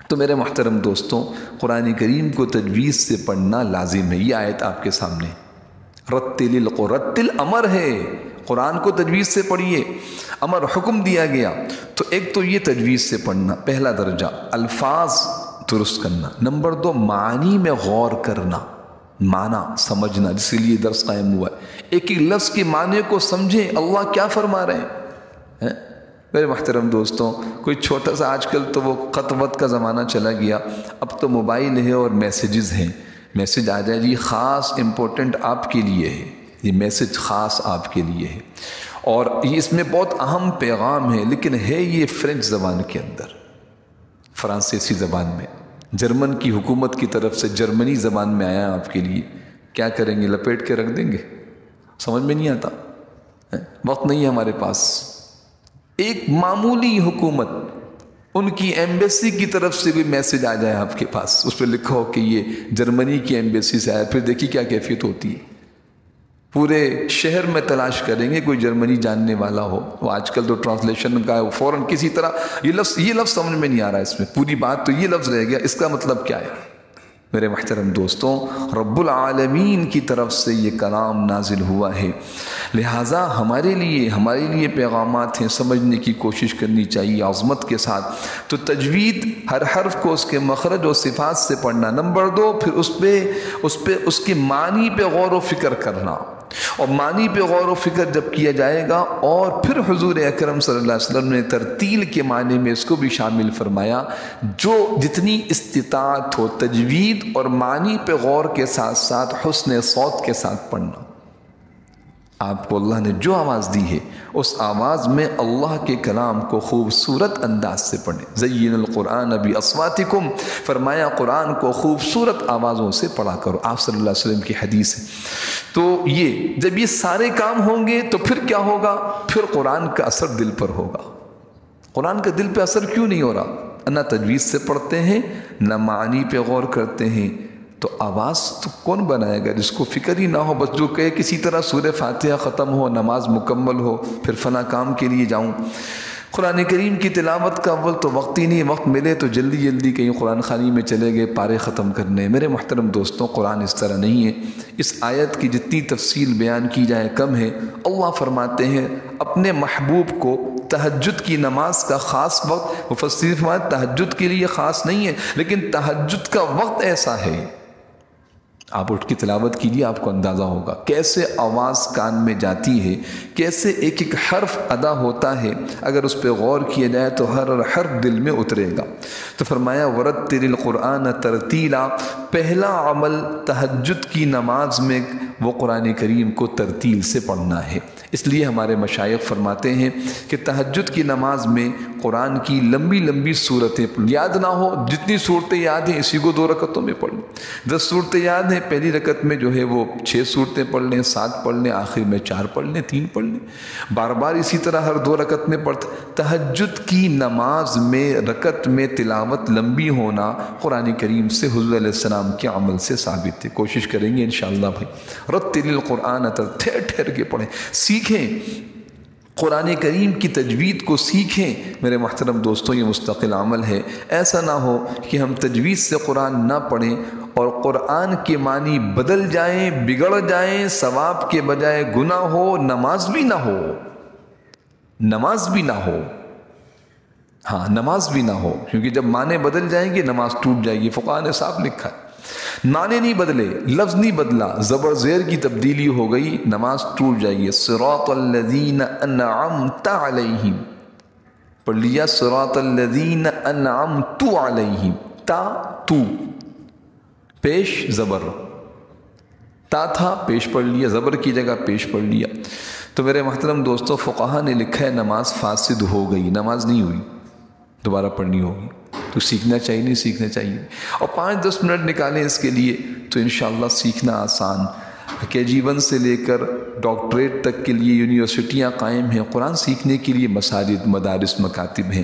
تو میرے محترم دوستوں، قرآن کریم کو تجوید سے پڑھنا لازم ہے۔ یہ آیت آپ کے سامنے، رتل القرآن، رتل امر ہے، قرآن کو تجوید سے پڑھیے، امر حکم دیا گیا۔ تو ایک تو یہ تجوید سے پڑھنا پہلا درجہ، الفاظ درست کرنا۔ نمبر 2 معانی میں غور کرنا، معنی سمجھنا، جس کے لیے درس قائم ہوا ہے۔ ایک ایک لفظ کے معنی کو سمجھیں، اللہ کیا فرما رہے ہیں۔ میرے محترم دوستوں، کوئی چھوٹا سا، آج کل تو وہ خط وط کا زمانہ چلا گیا، اب تو موبائل ہے اور میسیجز ہیں، میسیج آ جائے جی خاص امپورٹنٹ آپ کے لیے ہے، یہ میسیج خاص آپ کے لیے ہے، اور یہ اس میں بہت اہم پیغام ہے، لیکن ہے یہ فرینچ زبان کے اندر، فرانسیسی زبان میں، جرمن کی حکومت کی طرف سے جرمنی زبان میں آیا آپ کے لیے۔ کیا کریں گے؟ لپیٹ کے رکھ دیں گے؟ سمجھ میں نہیں آتا، وقت نہیں ہے ہمارے پاس۔ ایک معمولی حکومت، ان کی ایمبیسی کی طرف سے کوئی میسج آ جائے آپ کے پاس، اس پہ لکھا ہو کہ یہ جرمنی کی ایمبیسی سے آیا، پھر دیکھیے کیا کیفیت ہوتی ہے۔ پورے شہر میں تلاش کریں گے کوئی جرمنی جاننے والا ہو، وہ آج کل تو ٹرانسلیشن کا ہے، وہ فوراً کسی طرح یہ لفظ سمجھ میں نہیں آ رہا ہے، اس میں پوری بات تو یہ لفظ رہ گیا، اس کا مطلب کیا ہے؟ میرے محترم دوستوں، رب العالمین کی طرف سے یہ کلام نازل ہوا ہے، لہٰذا ہمارے لیے پیغامات ہیں، سمجھنے کی کوشش کرنی چاہیے عظمت کے ساتھ۔ تو تجوید، ہر حرف کو اس کے مخرج اور صفات سے پڑھنا۔ نمبر 2 پھر اس کے معنی پہ غور و فکر کرنا، اور معنی پہ غور و فکر جب کیا جائے گا، اور پھر حضور اکرم صلی اللہ علیہ وسلم نے ترتیل کے معنی میں اس کو بھی شامل فرمایا، جو جتنی استطاعت ہو تجوید اور معنی پہ غور کے ساتھ ساتھ حسن صوت کے ساتھ پڑھنا۔ آپ کو اللہ نے جو آواز دی ہے اس آواز میں اللہ کے کلام کو خوبصورت انداز سے پڑھیں۔ زین القرآن باصواتکم، فرمایا قرآن کو خوبصورت آوازوں سے پڑھا کرو، آپ صلی اللہ علیہ وسلم کی حدیث ہے۔ تو یہ جب یہ سارے کام ہوں گے تو پھر کیا ہوگا؟ پھر قرآن کا اثر دل پر ہوگا۔ قرآن کا دل پہ اثر کیوں نہیں ہو رہا؟ نہ تجوید سے پڑھتے ہیں، نہ معنی پہ غور کرتے ہیں، تو آواز تو کون بنائے گا جس کو فکر ہی نہ ہو، بس جو کہے کسی طرح سورہ فاتحہ ختم ہو، نماز مکمل ہو، پھر فلاں کام کے لیے جاؤں۔ قرآن کریم کی تلاوت کا اول تو وقت ہی نہیں، وقت ملے تو جلدی کہیں قرآن خوانی میں چلے گئے پارے ختم کرنے۔ میرے محترم دوستوں، قرآن اس طرح نہیں ہے، اس آیت کی جتنی تفصیل بیان کی جائے کم ہے۔ اللہ فرماتے ہیں اپنے محبوب کو تہجد کی نماز کا خاص وقت، مفسرین فرماتے تہجد کے لیے خاص نہیں ہے، لیکن تہجد کا وقت ایسا ہے، آپ اٹھ کی تلاوت کیجیے، آپ کو اندازہ ہوگا کیسے آواز کان میں جاتی ہے، کیسے ایک ایک حرف ادا ہوتا ہے، اگر اس پہ غور کیا جائے تو ہر حرف دل میں اترے گا۔ تو فرمایا وَرَتِّلِ الْقُرْآنَ تَرْتِیلًا، پہلا عمل تہجد کی نماز میں وہ قرآن کریم کو ترتیل سے پڑھنا ہے۔ اس لیے ہمارے مشائخ فرماتے ہیں کہ تہجد کی نماز میں قرآن کی لمبی لمبی صورتیں یاد نہ ہو، جتنی صورتیں یاد ہیں اسی کو 2 رکعتوں میں پڑھ لیں۔ 10 صورتیں یاد ہیں، پہلی رکعت میں جو ہے وہ 6 صورتیں پڑھ لیں، 7 پڑھ لیں، آخر میں 4 پڑھ لیں، 3 پڑھ لیں، بار بار اسی طرح ہر 2 رکعت میں پڑھتے۔ تہجد کی نماز میں رکعت میں تلاوت لمبی ہونا قرآن کریم سے حضور علیہ السلام کے عمل سے ثابت ہے۔ کوشش کریں گے انشاءاللہ بھائی، رتل القرآن ٹھہر ٹھہر کے پڑھیں، سیکھیں، قرآن کریم کی تجوید کو سیکھیں۔ میرے محترم دوستوں، یہ مستقل عمل ہے۔ ایسا نہ ہو کہ ہم تجوید سے قرآن نہ پڑھیں اور قرآن کے معنی بدل جائیں، بگڑ جائیں، ثواب کے بجائے گناہ ہو، نماز بھی نہ ہو، نماز بھی نہ ہو، ہاں نماز بھی نہ ہو، کیونکہ جب معنی بدل جائیں گے نماز ٹوٹ جائے گی۔ فقہاء نے صاف لکھا ہے، معنی نہیں بدلے، لفظ نہیں بدلا، زبر زیر کی تبدیلی ہو گئی، نماز ٹوٹ جائے گی۔ صراط الذین انعمت علیہم، پڑھ لیا صراط الذین انعمت علیہم، تا تو پیش زبر، تا تھا پیش پڑھ لیا، زبر کی جگہ پیش پڑھ لیا۔ تو میرے محترم دوستوں، فقہاء نے لکھا ہے نماز فاسد ہو گئی، نماز نہیں ہوئی، دوبارہ پڑھنی ہوگی۔ تو سیکھنا چاہیے نہیں سیکھنا چاہیے، اور 5-10 منٹ نکالیں اس کے لیے تو انشاءاللہ سیکھنا آسان۔ KG1 سے لے کر ڈاکٹریٹ تک کے لیے یونیورسٹیاں قائم ہیں، قرآن سیکھنے کے لیے مساجد، مدارس، مکاتب ہیں،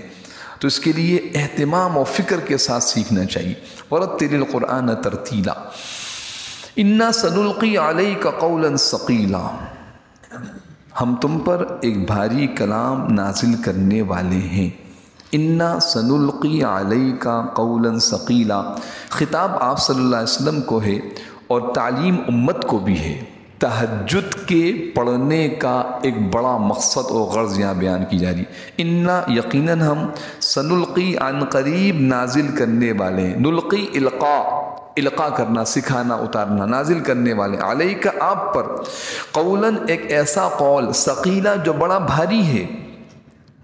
تو اس کے لیے اہتمام اور فکر کے ساتھ سیکھنا چاہیے۔ وَرَتِّلِ الْقُرْآنَ تَرْتِيلًا إِنَّا سَنُلْقِي عَلَيْكَ قَوْلًا ثَقِيلًا، ہم تم پر ایک بھاری کلام نازل کرنے والے ہیں۔ اِنَّا سَنُلْقِي عَلَيْكَ قَوْلًا ثَقِيلًا، خطاب آپ صلی اللہ علیہ وسلم کو ہے اور تعلیم امت کو بھی ہے۔ تہجد کے پڑھنے کا ایک بڑا مقصد اور غرض یہاں بیان کی جا رہی ہے۔ اِنَّا یقیناً ہم، سنلقی عن قریب نازل کرنے والے ہیں، نلقی القاء کرنا، سکھانا، اتارنا، نازل کرنے والے، علیک آپ پر، قولاً ایک ایسا قول، ثقیلا جو بڑا بھاری ہے،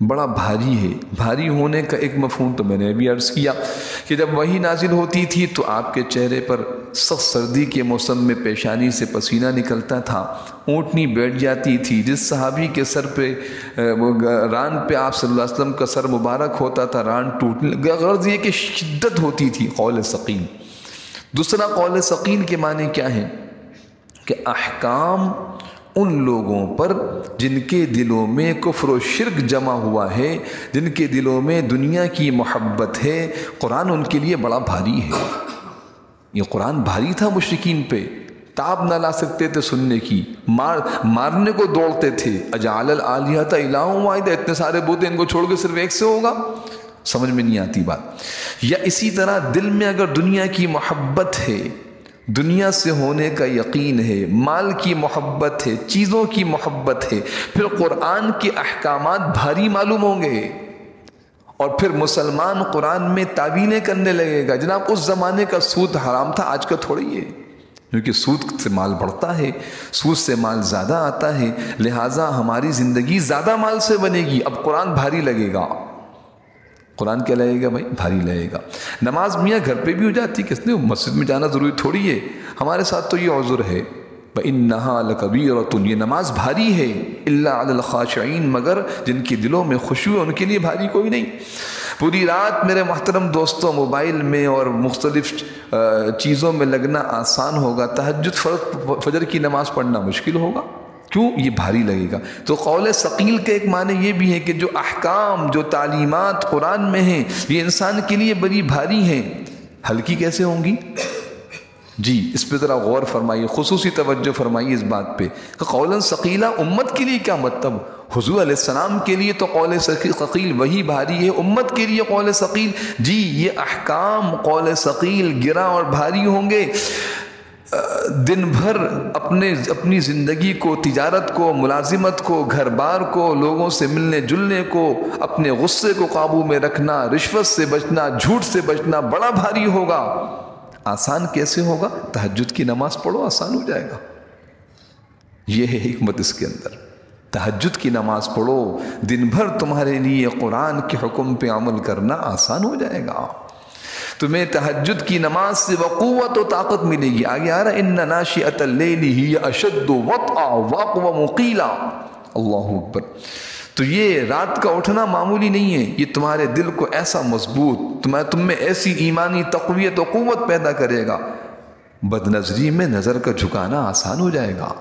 بڑا بھاری ہے۔ بھاری ہونے کا ایک مفہوم تو میں نے ابھی عرض کیا کہ جب وحی نازل ہوتی تھی تو آپ کے چہرے پر سخت سردی کے موسم میں پیشانی سے پسینہ نکلتا تھا، اونٹنی بیٹھ جاتی تھی، جس صحابی کے سر پہ ران پہ آپ صلی اللہ علیہ وسلم کا سر مبارک ہوتا تھا، ران ٹوٹنے، غرض یہ کہ شدت ہوتی تھی، قول ثقیل۔ دوسرا قول ثقیل کے معنی کیا ہیں کہ احکام ان لوگوں پر جن کے دلوں میں کفر و شرک جمع ہوا ہے، جن کے دلوں میں دنیا کی محبت ہے، قرآن ان کے لیے بڑا بھاری ہے۔ یہ قرآن بھاری تھا مشرکین پہ، تاب نہ لا سکتے تھے سننے کی، مارنے کو دوڑتے تھے۔ اجعل الآلہۃ الہا واحدا، اتنے سارے بت ان کو چھوڑ کے صرف ایک سے ہوگا، سمجھ میں نہیں آتی بات۔ یا اسی طرح دل میں اگر دنیا کی محبت ہے، دنیا سے ہونے کا یقین ہے، مال کی محبت ہے، چیزوں کی محبت ہے، پھر قرآن کے احکامات بھاری معلوم ہوں گے، اور پھر مسلمان قرآن میں تعویلیں کرنے لگے گا۔ جناب اس زمانے کا سود حرام تھا، آج کا تھوڑی ہے، کیونکہ سود سے مال بڑھتا ہے، سود سے مال زیادہ آتا ہے، لہٰذا ہماری زندگی زیادہ مال سے بنے گی۔ اب قرآن بھاری لگے گا، قرآن کیا لگے گا بھائی؟ بھاری لگے گا۔ نماز میاں گھر پہ بھی ہو جاتی، کس نے مسجد میں جانا ضروری تھوڑی ہے، ہمارے ساتھ تو یہ عذر ہے۔ وَإِنَّهَا لَكَبِيرَةٌ، یہ نماز بھاری ہے، إِلَّا عَلَى الْخَاشِعِينَ، مگر جن کے دلوں میں خشوع ہے ان کے لیے بھاری کوئی نہیں۔ پوری رات میرے محترم دوستوں موبائل میں اور مختلف چیزوں میں لگنا آسان ہوگا، تہجد فجر کی نماز پڑھنا مشکل ہوگا، کیوں؟ یہ بھاری لگے گا۔ تو قول ثقیل کے ایک معنی یہ بھی ہے کہ جو احکام، جو تعلیمات قرآن میں ہیں، یہ انسان کے لیے بڑی بھاری ہیں، ہلکی کیسے ہوں گی؟ جی اس پہ ذرا غور فرمائیے، خصوصی توجہ فرمائیے اس بات پہ کہ قولا ثقیلا امت کے لیے کیا مطلب؟ حضور علیہ السلام کے لیے تو قول ثقیل وہی بھاری ہے، امت کے لیے قول ثقیل، جی یہ احکام قول ثقیل گرا اور بھاری ہوں گے۔ دن بھر اپنی زندگی کو، تجارت کو، ملازمت کو، گھر بار کو، لوگوں سے ملنے جلنے کو، اپنے غصے کو قابو میں رکھنا، رشوت سے بچنا، جھوٹ سے بچنا بڑا بھاری ہوگا۔ آسان کیسے ہوگا؟ تہجد کی نماز پڑھو، آسان ہو جائے گا۔ یہ ہے حکمت اس کے اندر، تہجد کی نماز پڑھو، دن بھر تمہارے لیے قرآن کے حکم پہ عمل کرنا آسان ہو جائے گا۔ تمہیں تہجد کی نماز سے وقوت و طاقت ملے گی۔ آگے آ رہا ان ناشئۃ اللیل ہی اشد وطئا واقوم قیلا، اللہ اکبر۔ تو یہ رات کا اٹھنا معمولی نہیں ہے، یہ تمہارے دل کو ایسا مضبوط، تم میں ایسی ایمانی تقویت و قوت پیدا کرے گا، بد نظری میں نظر کا جھکانا آسان ہو جائے گا۔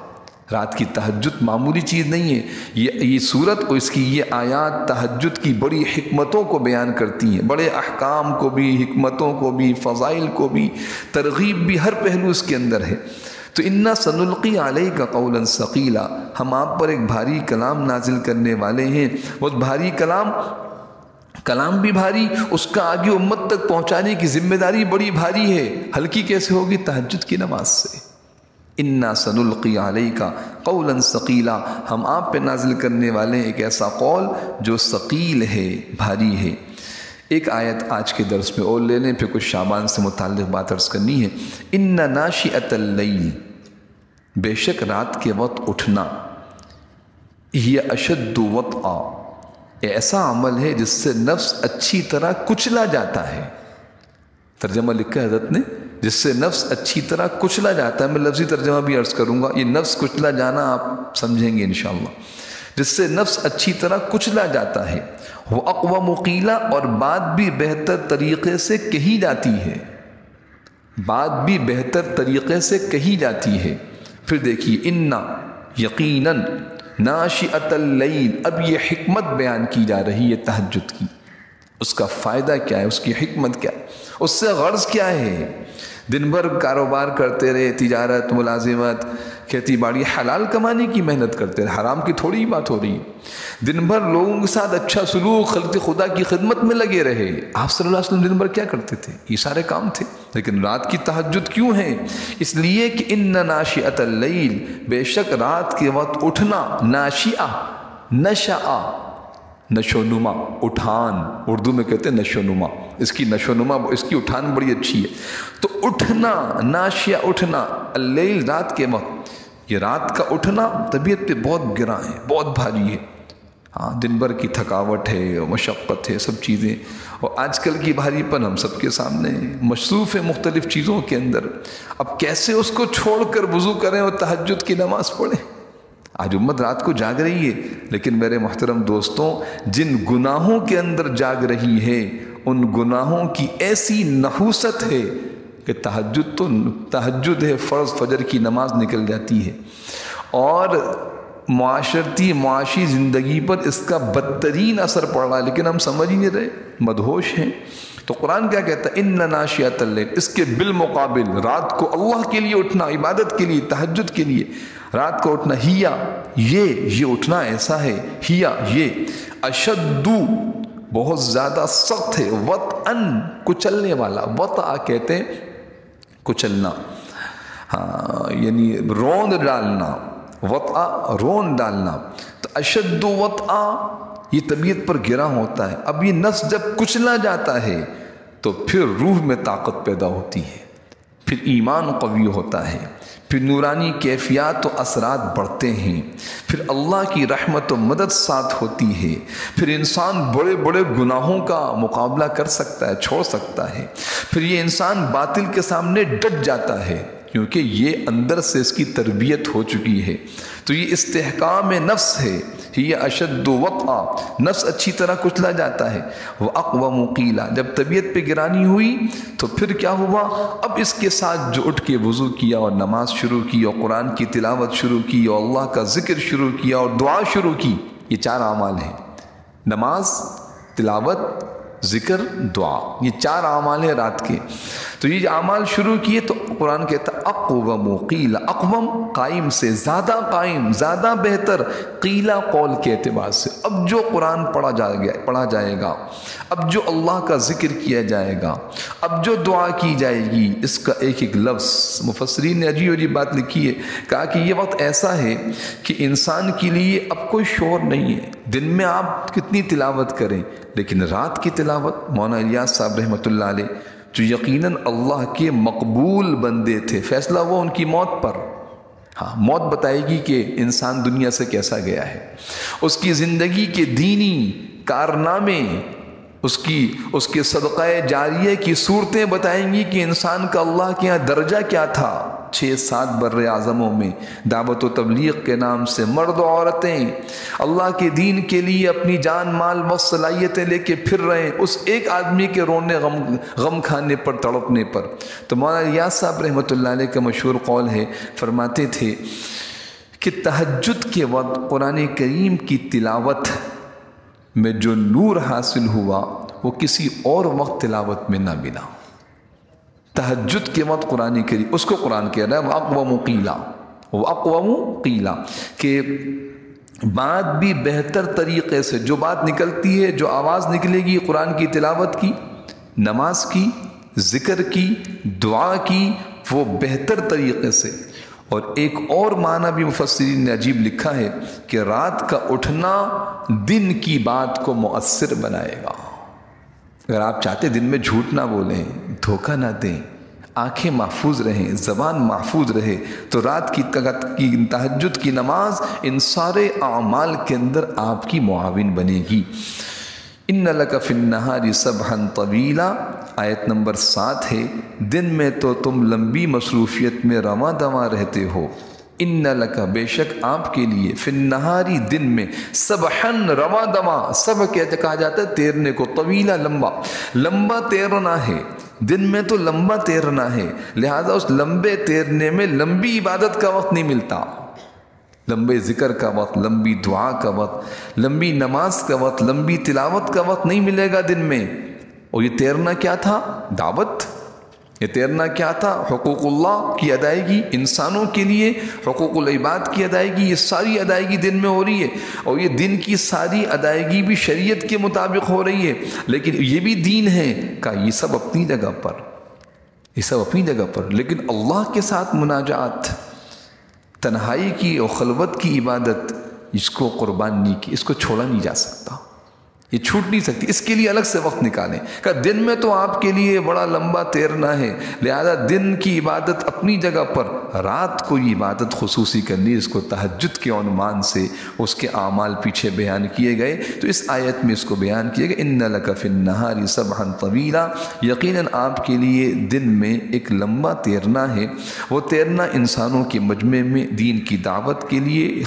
رات کی تہجد معمولی چیز نہیں ہے، یہ صورت اور اس کی یہ آیات تہجد کی بڑی حکمتوں کو بیان کرتی ہیں، بڑے احکام کو بھی، حکمتوں کو بھی، فضائل کو بھی، ترغیب بھی، ہر پہلو اس کے اندر ہے۔ تو انا سنلقی علیک قولا ثقیلا، ہم آپ پر ایک بھاری کلام نازل کرنے والے ہیں۔ وہ بھاری کلام بھی بھاری، اس کا آگے امت تک پہنچانے کی ذمہ داری بڑی بھاری ہے۔ ہلکی کیسے ہوگی؟ تہجد کی نماز سے۔ انا سنلقی علیک قولا ثقیلا، ہم آپ پہ نازل کرنے والے ایک ایسا قول جو ثقیل ہے، بھاری ہے۔ ایک آیت آج کے درس میں اور لے لیں، پھر کچھ شعبان سے متعلق بات عرض کرنی ہے۔ ان ناشئۃ اللیل، بے شک رات کے وقت اٹھنا، یہ اشد وطئا، ایسا عمل ہے جس سے نفس اچھی طرح کچلا جاتا ہے۔ ترجمہ لکھا ہے حضرت نے، جس سے نفس اچھی طرح کچلا جاتا ہے۔ میں لفظی ترجمہ بھی عرض کروں گا، یہ نفس کچلا جانا آپ سمجھیں گے انشاءاللہ، جس سے نفس اچھی طرح کچلا جاتا ہے۔ وہ اقوام قیلا، اور بات بھی بہتر طریقے سے کہی جاتی ہے، بات بھی بہتر طریقے سے کہی جاتی ہے۔ پھر دیکھیے انا یقیناً ناشئۃ اللیل، اب یہ حکمت بیان کی جا رہی ہے تہجد کی، اس کا فائدہ کیا ہے، اس کی حکمت کیا ہے، اس سے غرض کیا ہے۔ دن بھر کاروبار کرتے رہے، تجارت، ملازمت، کھیتی باڑی، حلال کمانے کی محنت کرتے رہے، حرام کی تھوڑی ہی بات ہو رہی ہے۔ دن بھر لوگوں کے ساتھ اچھا سلوک، خلق خدا کی خدمت میں لگے رہے۔ آپ صلی اللہ علیہ وسلم دن بھر کیا کرتے تھے؟ یہ سارے کام تھے، لیکن رات کی تہجد کیوں ہے؟ اس لیے کہ ان ناشئۃ اللیل، بے شک رات کے وقت اٹھنا، ناشئہ، نشأ، نشو نما، اٹھان، اردو میں کہتے ہیں نشو نما، اس کی نشو نما، اس کی اٹھان بڑی اچھی ہے۔ تو اٹھنا، ناشئہ اٹھنا، اللیل رات کے وقت، یہ رات کا اٹھنا طبیعت پہ بہت گراں ہے، بہت بھاری ہے۔ ہاں، دن بھر کی تھکاوٹ ہے، مشقت ہے، سب چیزیں، اور آج کل کی بھاری پن ہم سب کے سامنے مصروف ہے مختلف چیزوں کے اندر۔ اب کیسے اس کو چھوڑ کر وضو کریں اور تہجد کی نماز پڑھیں؟ آج امت رات کو جاگ رہی ہے، لیکن میرے محترم دوستوں، جن گناہوں کے اندر جاگ رہی ہے، ان گناہوں کی ایسی نحوست ہے کہ تہجد ہے، فرض فجر کی نماز نکل جاتی ہے، اور معاشی زندگی پر اس کا بدترین اثر پڑ رہا ہے، لیکن ہم سمجھ ہی نہیں رہے، مدہوش ہیں۔ تو قرآن کیا کہتا ہے؟ ان ناشئۃ اللیل، اس کے بالمقابل رات کو اللہ کے لیے اٹھنا، عبادت کے لیے، تہجد کے لیے رات کو اٹھنا، ہیا، یہ اٹھنا ایسا ہے، ہیا یہ، اشدو، بہت زیادہ سخت ہے، وطئن، کچلنے والا، وطأ کہتے ہیں کچلنا، ہاں یعنی روند ڈالنا، وطأ روند ڈالنا۔ تو اشد وطأ، یہ طبیعت پر گرا ہوتا ہے۔ اب یہ نفس جب کچلا جاتا ہے تو پھر روح میں طاقت پیدا ہوتی ہے، پھر ایمان قوی ہوتا ہے، پھر نورانی کیفیات و اثرات بڑھتے ہیں، پھر اللہ کی رحمت و مدد ساتھ ہوتی ہے، پھر انسان بڑے بڑے گناہوں کا مقابلہ کر سکتا ہے، چھوڑ سکتا ہے، پھر یہ انسان باطل کے سامنے ڈٹ جاتا ہے، کیونکہ یہ اندر سے اس کی تربیت ہو چکی ہے۔ تو یہ استحکام نفس ہے، یہ اشد وطئا، نفس اچھی طرح کچلا جاتا ہے۔ وَأَقْوَمُ قِيلًا، جب طبیعت پہ گرانی ہوئی تو پھر کیا ہوا؟ اب اس کے ساتھ جو اٹھ کے وضو کیا اور نماز شروع کی اور قرآن کی تلاوت شروع کی اور اللہ کا ذکر شروع کیا اور دعا شروع کی، یہ 4 اعمال ہیں، نماز، تلاوت، ذکر، دعا، یہ 4 اعمال ہیں رات کے۔ تو یہ اعمال شروع کیے تو قرآن کہتا اقوم قیل، اقوم قائم سے، زیادہ قائم، زیادہ بہتر، قیلا قول کے اعتبار سے۔ اب جو قرآن پڑھا جائے گا، اب جو اللہ کا ذکر کیا جائے گا، اب جو دعا کی جائے گی، اس کا ایک ایک لفظ، مفسرین نے عجیب عجیب بات لکھی ہے، کہا کہ یہ وقت ایسا ہے کہ انسان کے لیے اب کوئی شور نہیں ہے۔ دن میں آپ کتنی تلاوت کریں، لیکن رات کی تلاوت، مولانا الیاس صاحب رحمۃ اللہ علیہ جو یقیناً اللہ کے مقبول بندے تھے، فیصلہ وہ ان کی موت پر، ہاں موت بتائے گی کہ انسان دنیا سے کیسا گیا ہے، اس کی زندگی کے دینی کارنامے، اس کے صدقہ جاریہ کی صورتیں بتائیں گی کہ انسان کا اللہ کے یہاں درجہ کیا تھا۔ 6-7 بر اعظموں میں دعوت و تبلیغ کے نام سے مرد و عورتیں اللہ کے دین کے لیے اپنی جان مال و صلاحیتیں لے کے پھر رہے ہیں، اس ایک آدمی کے رونے غم کھانے پر تڑپنے پر۔ تو مولانا ریاض صاحب رحمۃ اللہ علیہ کا مشہور قول ہے، فرماتے تھے کہ تہجد کے وقت قرآن کریم کی تلاوت میں جو نور حاصل ہوا وہ کسی اور وقت تلاوت میں نہ ملا۔ تہجد کے وقت قرآن کریم، اس کو قرآن کہہ رہا ہے وَأَقْوَمُ قِيلًا، وَأَقْوَمُ قِيلًا، کہ بات بھی بہتر طریقے سے، جو بات نکلتی ہے، جو آواز نکلے گی قرآن کی تلاوت کی، نماز کی، ذکر کی، دعا کی، وہ بہتر طریقے سے۔ اور ایک اور معنی بھی مفسرین نے عجیب لکھا ہے کہ رات کا اٹھنا دن کی بات کو مؤثر بنائے گا۔ اگر آپ چاہتے دن میں جھوٹ نہ بولیں، دھوکہ نہ دیں، آنکھیں محفوظ رہیں، زبان محفوظ رہے، تو رات کی تہجد کی نماز ان سارے اعمال کے اندر آپ کی معاون بنے گی۔ ان لک فی النہار سبحا طویلا، آیت نمبر 7 ہے، دن میں تو تم لمبی مصروفیت میں رواں دواں رہتے ہو۔ ان لک، بے شک آپ کے لیے، فی النہاری دن میں، سبحن رواں دواں، سب کہا جاتا ہے تیرنے کو، طویلا لمبا تیرنا ہے، دن میں تو لمبا تیرنا ہے، لہذا اس لمبے تیرنے میں لمبی عبادت کا وقت نہیں ملتا، لمبے ذکر کا وقت، لمبی دعا کا وقت، لمبی نماز کا وقت، لمبی تلاوت کا وقت نہیں ملے گا دن میں۔ اور یہ تیرنا کیا تھا؟ دعوت۔ یہ تیرنا کیا تھا؟ حقوق اللہ کی ادائیگی، انسانوں کے لیے حقوق العباد کی ادائیگی، یہ ساری ادائیگی دن میں ہو رہی ہے، اور یہ دن کی ساری ادائیگی بھی شریعت کے مطابق ہو رہی ہے، لیکن یہ بھی دین ہے کہ یہ سب اپنی جگہ پر، یہ سب اپنی جگہ پر، لیکن اللہ کے ساتھ مناجات، تنہائی کی اور خلوت کی عبادت، اس کو قربان نہیں کی، اس کو چھوڑا نہیں جا سکتا، یہ چھوٹ نہیں سکتی، اس کے لیے الگ سے وقت نکالیں کہ دن میں تو آپ کے لیے بڑا لمبا تیرنا ہے، لہذا دن کی عبادت اپنی جگہ پر، رات کو یہ عبادت خصوصی کرنی، اس کو تہجد کے عنوان سے اس کے اعمال پیچھے بیان کیے گئے، تو اس آیت میں اس کو بیان کیا گیا، ان لک فی النہار سبحا طویلا، یقیناً آپ کے لیے دن میں ایک لمبا تیرنا ہے، وہ تیرنا انسانوں کے مجمع میں دین کی دعوت کے لیے،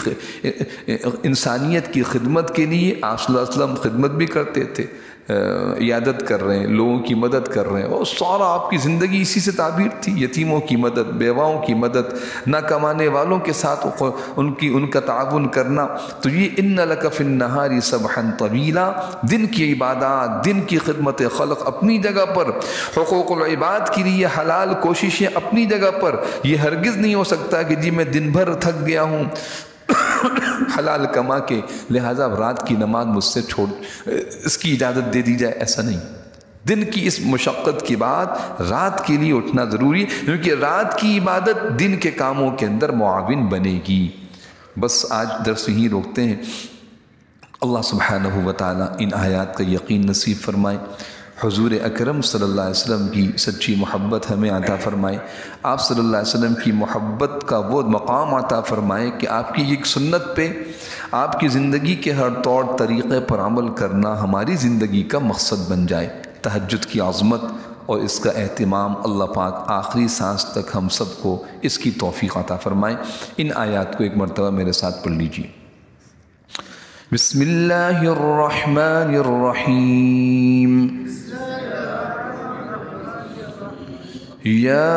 انسانیت کی خدمت کے لیے، آپ صلی اللہ علیہ وسلم خدمت بھی کرتے تھے، عیادت کر رہے ہیں، لوگوں کی مدد کر رہے ہیں، اور سارا آپ کی زندگی اسی سے تعبیر تھی، یتیموں کی مدد، بیواؤں کی مدد، نہ کمانے والوں کے ساتھ ان کا تعاون کرنا، تو یہ ان لک فی النہار سبحا طویلا، دن کی عبادات، دن کی خدمت خلق اپنی جگہ پر، حقوق العباد کے لیے حلال کوششیں اپنی جگہ پر، یہ ہرگز نہیں ہو سکتا کہ جی میں دن بھر تھک گیا ہوں حلال کما کے، لہٰذا رات کی نماز مجھ سے چھوڑ، اس کی اجازت دے دی جائے، ایسا نہیں۔ دن کی اس مشقت کے بعد رات کے لیے اٹھنا ضروری ہے، کیونکہ رات کی عبادت دن کے کاموں کے اندر معاون بنے گی۔ بس آج درس یہیں روکتے ہیں، اللہ سبحانہ و تعالیٰ ان آیات کا یقین نصیب فرمائے، حضور اکرم صلی اللہ علیہ وسلم کی سچی محبت ہمیں عطا فرمائے، آپ صلی اللہ علیہ وسلم کی محبت کا وہ مقام عطا فرمائے کہ آپ کی ایک سنت پہ، آپ کی زندگی کے ہر طور طریقے پر عمل کرنا ہماری زندگی کا مقصد بن جائے۔ تہجد کی عظمت اور اس کا اہتمام اللہ پاک آخری سانس تک ہم سب کو اس کی توفیق عطا فرمائے۔ ان آیات کو ایک مرتبہ میرے ساتھ پڑھ لیجیے۔ بسم اللہ الرحمن الرحیم، یا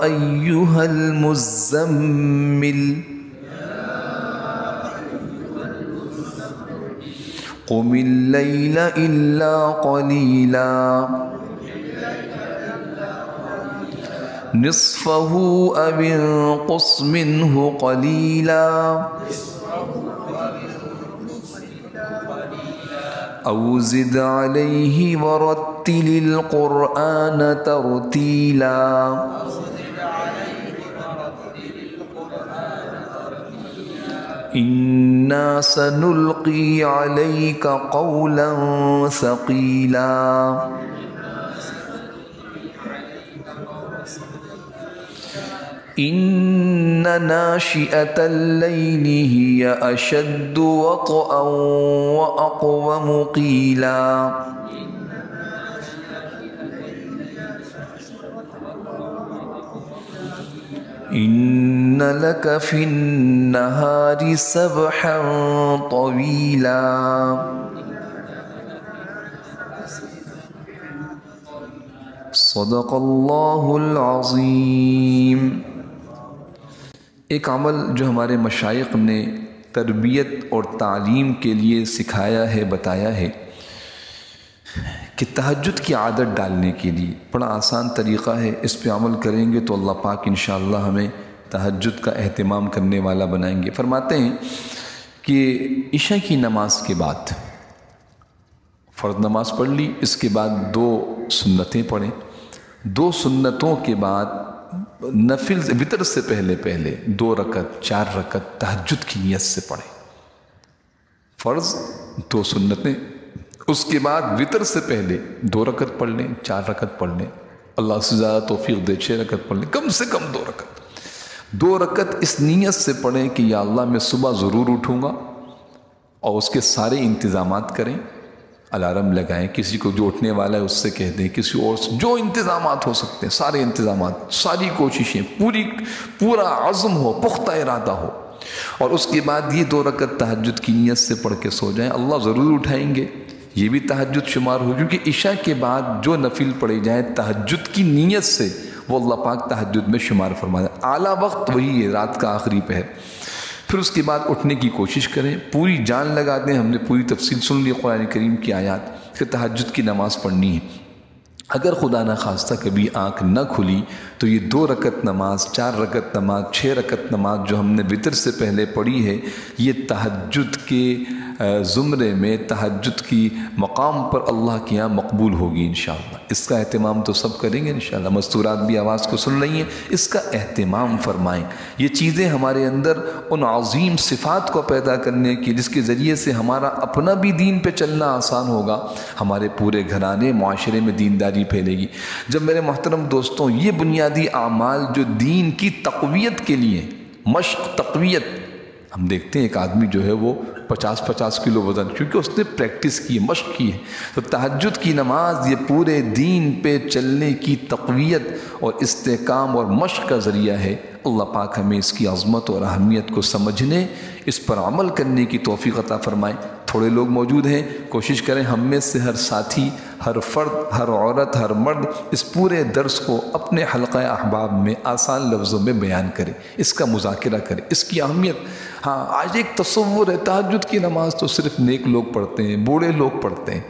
ایہا المزمل قم اللیل الا قلیلا نصفہ او انقص منہ قلیلا او زد علیہ ورتل القرآن ترتیلا انا سنلقی علیک قولا ثقیلا۔ إن ناشئة الليل هي أشد وطئا وأقوم قيلا إن لك في النهار سبحا طويلا صدق اللہ العظیم۔ ایک عمل جو ہمارے مشائخ نے تربیت اور تعلیم کے لیے سکھایا ہے، بتایا ہے کہ تہجد کی عادت ڈالنے کے لیے بڑا آسان طریقہ ہے، اس پہ عمل کریں گے تو اللہ پاک انشاءاللہ ہمیں تہجد کا اہتمام کرنے والا بنائیں گے۔ فرماتے ہیں کہ عشاء کی نماز کے بعد فرض نماز پڑھ لی، اس کے بعد 2 سنتیں پڑھیں، 2 سنتوں کے بعد نفل وتر سے پہلے 2 رکعت 4 رکعت تہجد کی نیت سے پڑھیں۔ فرض 2 سنتیں، اس کے بعد وتر سے پہلے 2 رکعت پڑھ لیں، 4 رکعت پڑھ لیں، اللہ سے زیادہ توفیق دے 6 رکعت پڑھ لیں، کم سے کم 2 رکعت 2 رکعت اس نیت سے پڑھیں کہ یا اللہ میں صبح ضرور اٹھوں گا، اور اس کے سارے انتظامات کریں، الارم لگائیں، کسی کو جو اٹھنے والا ہے اس سے کہہ دیں، کسی اور سے جو انتظامات ہو سکتے ہیں سارے انتظامات، ساری کوششیں، پورا عزم ہو، پختہ ارادہ ہو، اور اس کے بعد یہ 2 رکعت تہجد کی نیت سے پڑھ کے سو جائیں، اللہ ضرور اٹھائیں گے، یہ بھی تہجد شمار ہو، کیونکہ عشاء کے بعد جو نفل پڑھے جائیں تہجد کی نیت سے وہ اللہ پاک تہجد میں شمار فرما دیں۔ اعلیٰ وقت وہی ہے، رات کا آخری پہر۔ پھر اس کے بعد اٹھنے کی کوشش کریں، پوری جان لگا دیں، ہم نے پوری تفصیل سن لی قرآن کریم کی آیات کہ تہجد کی نماز پڑھنی ہے۔ اگر خدا نخواستہ کبھی آنکھ نہ کھلی تو یہ 2 رکعت نماز، 4 رکعت نماز، 6 رکعت نماز جو ہم نے وتر سے پہلے پڑھی ہے، یہ تہجد کے زمرے میں، تہجد کی مقام پر اللہ کے یہاں مقبول ہوگی انشاءاللہ۔ اس کا اہتمام تو سب کریں گے انشاءاللہ، مستورات بھی آواز کو سن رہی ہیں، اس کا اہتمام فرمائیں۔ یہ چیزیں ہمارے اندر ان عظیم صفات کو پیدا کرنے کی، جس کے ذریعے سے ہمارا اپنا بھی دین پہ چلنا آسان ہوگا، ہمارے پورے گھرانے معاشرے میں دینداری پھیلے گی۔ جب میرے محترم دوستوں یہ بنیادی اعمال جو دین کی تقویت کے لیے، مشق، تقویت، ہم دیکھتے ہیں ایک آدمی جو ہے وہ 50 کلو وزن، کیونکہ اس نے پریکٹس کی ہے، مشق کی ہے، تو تہجد کی نماز یہ پورے دین پہ چلنے کی تقویت اور استحکام اور مشق کا ذریعہ ہے۔ اللہ پاک ہمیں اس کی عظمت اور اہمیت کو سمجھنے، اس پر عمل کرنے کی توفیق عطا فرمائے۔ تھوڑے لوگ موجود ہیں، کوشش کریں ہم میں سے ہر ساتھی، ہر فرد، ہر عورت، ہر مرد اس پورے درس کو اپنے حلقہ احباب میں آسان لفظوں میں بیان کرے، اس کا مذاکرہ کرے، اس کی اہمیت۔ ہاں، آج ایک تصور ہے تہجد کی نماز تو صرف نیک لوگ پڑھتے ہیں، بوڑھے لوگ پڑھتے ہیں۔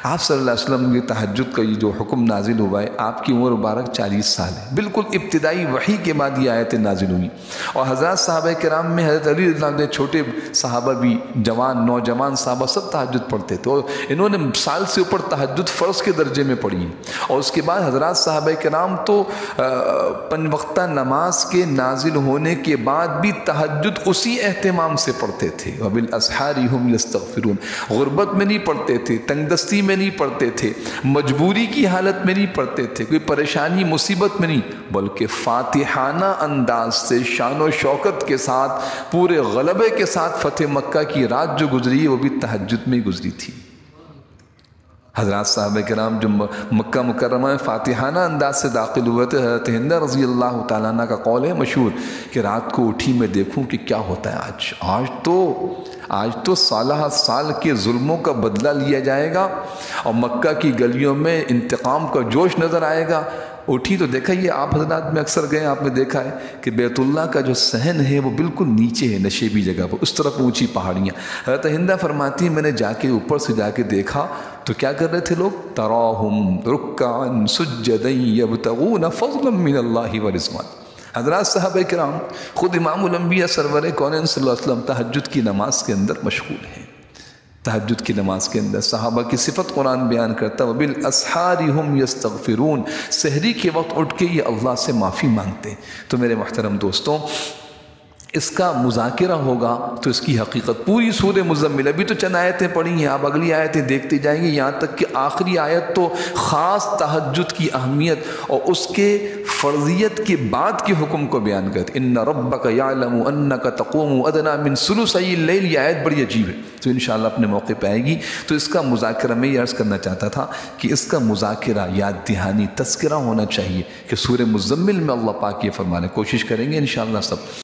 آپ صلی اللہ علیہ وسلم کے تہجد کا یہ جو حکم نازل ہوا ہے، آپ کی عمر مبارک 40 سال ہے، بالکل ابتدائی وحی کے بعد یہ آیتیں نازل ہوئی، اور حضرات صحابہ کرام میں حضرت علی رضی اللہ عنہ، چھوٹے صحابہ بھی، جوان، نوجوان صحابہ سب تہجد پڑھتے تھے، اور انہوں نے سال سے اوپر تہجد فرض کے درجے میں پڑھی ہے۔ اور اس کے بعد حضرات صحابہ کرام تو 5 وقتہ نماز کے نازل ہونے کے بعد بھی تہجد اسی اہتمام سے پڑھتے تھے۔ وَبِالْأَسْحَارِ هُمْ يَسْتَغْفِرُونَ، غربت میں نہیں پڑھتے تھے، تنگ دستی میں نہیں پڑھتے تھے، مجبوری کی حالت میں نہیں پڑھتے تھے، کوئی پریشانی مصیبت میں نہیں، بلکہ فاتحانہ انداز سے، شان و شوکت کے ساتھ، پورے غلبے کے ساتھ فتح مکہ کی رات جو گزری وہ بھی تہجد میں گزری تھی۔ حضرات صحابہ کرام جو مکہ مکرمہ میں فاتحانہ انداز سے داخل ہوئے تھے، حضرت ہندہ رضی اللہ تعالیٰ عنہ کا قول ہے مشہور کہ رات کو اٹھی میں دیکھوں کہ کیا ہوتا ہے آج تو سالہ سال کے ظلموں کا بدلہ لیا جائے گا، اور مکہ کی گلیوں میں انتقام کا جوش نظر آئے گا۔ اٹھی تو دیکھا، یہ آپ حضرات میں اکثر گئے، آپ نے دیکھا ہے کہ بیت اللہ کا جو صحن ہے وہ بالکل نیچے ہے، نشیبی جگہ پر، اس طرف اونچی پہاڑیاں۔ حضرت ہندہ فرماتی ہیں میں نے جا کے اوپر سے جا کے دیکھا تو کیا کر رہے تھے لوگ؟ تراہم رکعا سجدا یبتغون فضلا من اللہ ورضوان۔ حضرات صحابہ کرام، خود امام الانبیاء سرور کونین صلی اللہ علیہ وسلم تہجد کی نماز کے اندر مشغول ہیں۔ تہجد کی نماز کے اندر صحابہ کی صفت قرآن بیان کرتا ہے، وَبِالْأَسْحَارِ هُمْ يَسْتَغْفِرُونَ، سحری کے وقت اٹھ کے یہ اللہ سے معافی مانگتے ہیں۔ تو میرے محترم دوستوں، اس کا مذاکرہ ہوگا تو اس کی حقیقت پوری سورہ مزمل، ابھی تو چند آیتیں پڑھی ہیں، آپ اگلی آیتیں دیکھتے جائیں گے، یہاں تک کہ آخری آیت تو خاص تہجد کی اہمیت اور اس کے فرضیت کے بعد کے حکم کو بیان کرتے۔ ان ربک یعلم انک تقوم ادنی من ثلثی اللیل، یہ آیت بڑی عجیب ہے، تو انشاءاللہ اپنے موقع پہ آئے گی۔ تو اس کا مذاکرہ میں یہ عرض کرنا چاہتا تھا کہ اس کا مذاکرہ، یاد دہانی، تذکرہ ہونا چاہیے کہ سورہ مزمل میں اللہ پاک یہ فرمانے، کوشش کریں گے انشاءاللہ سب۔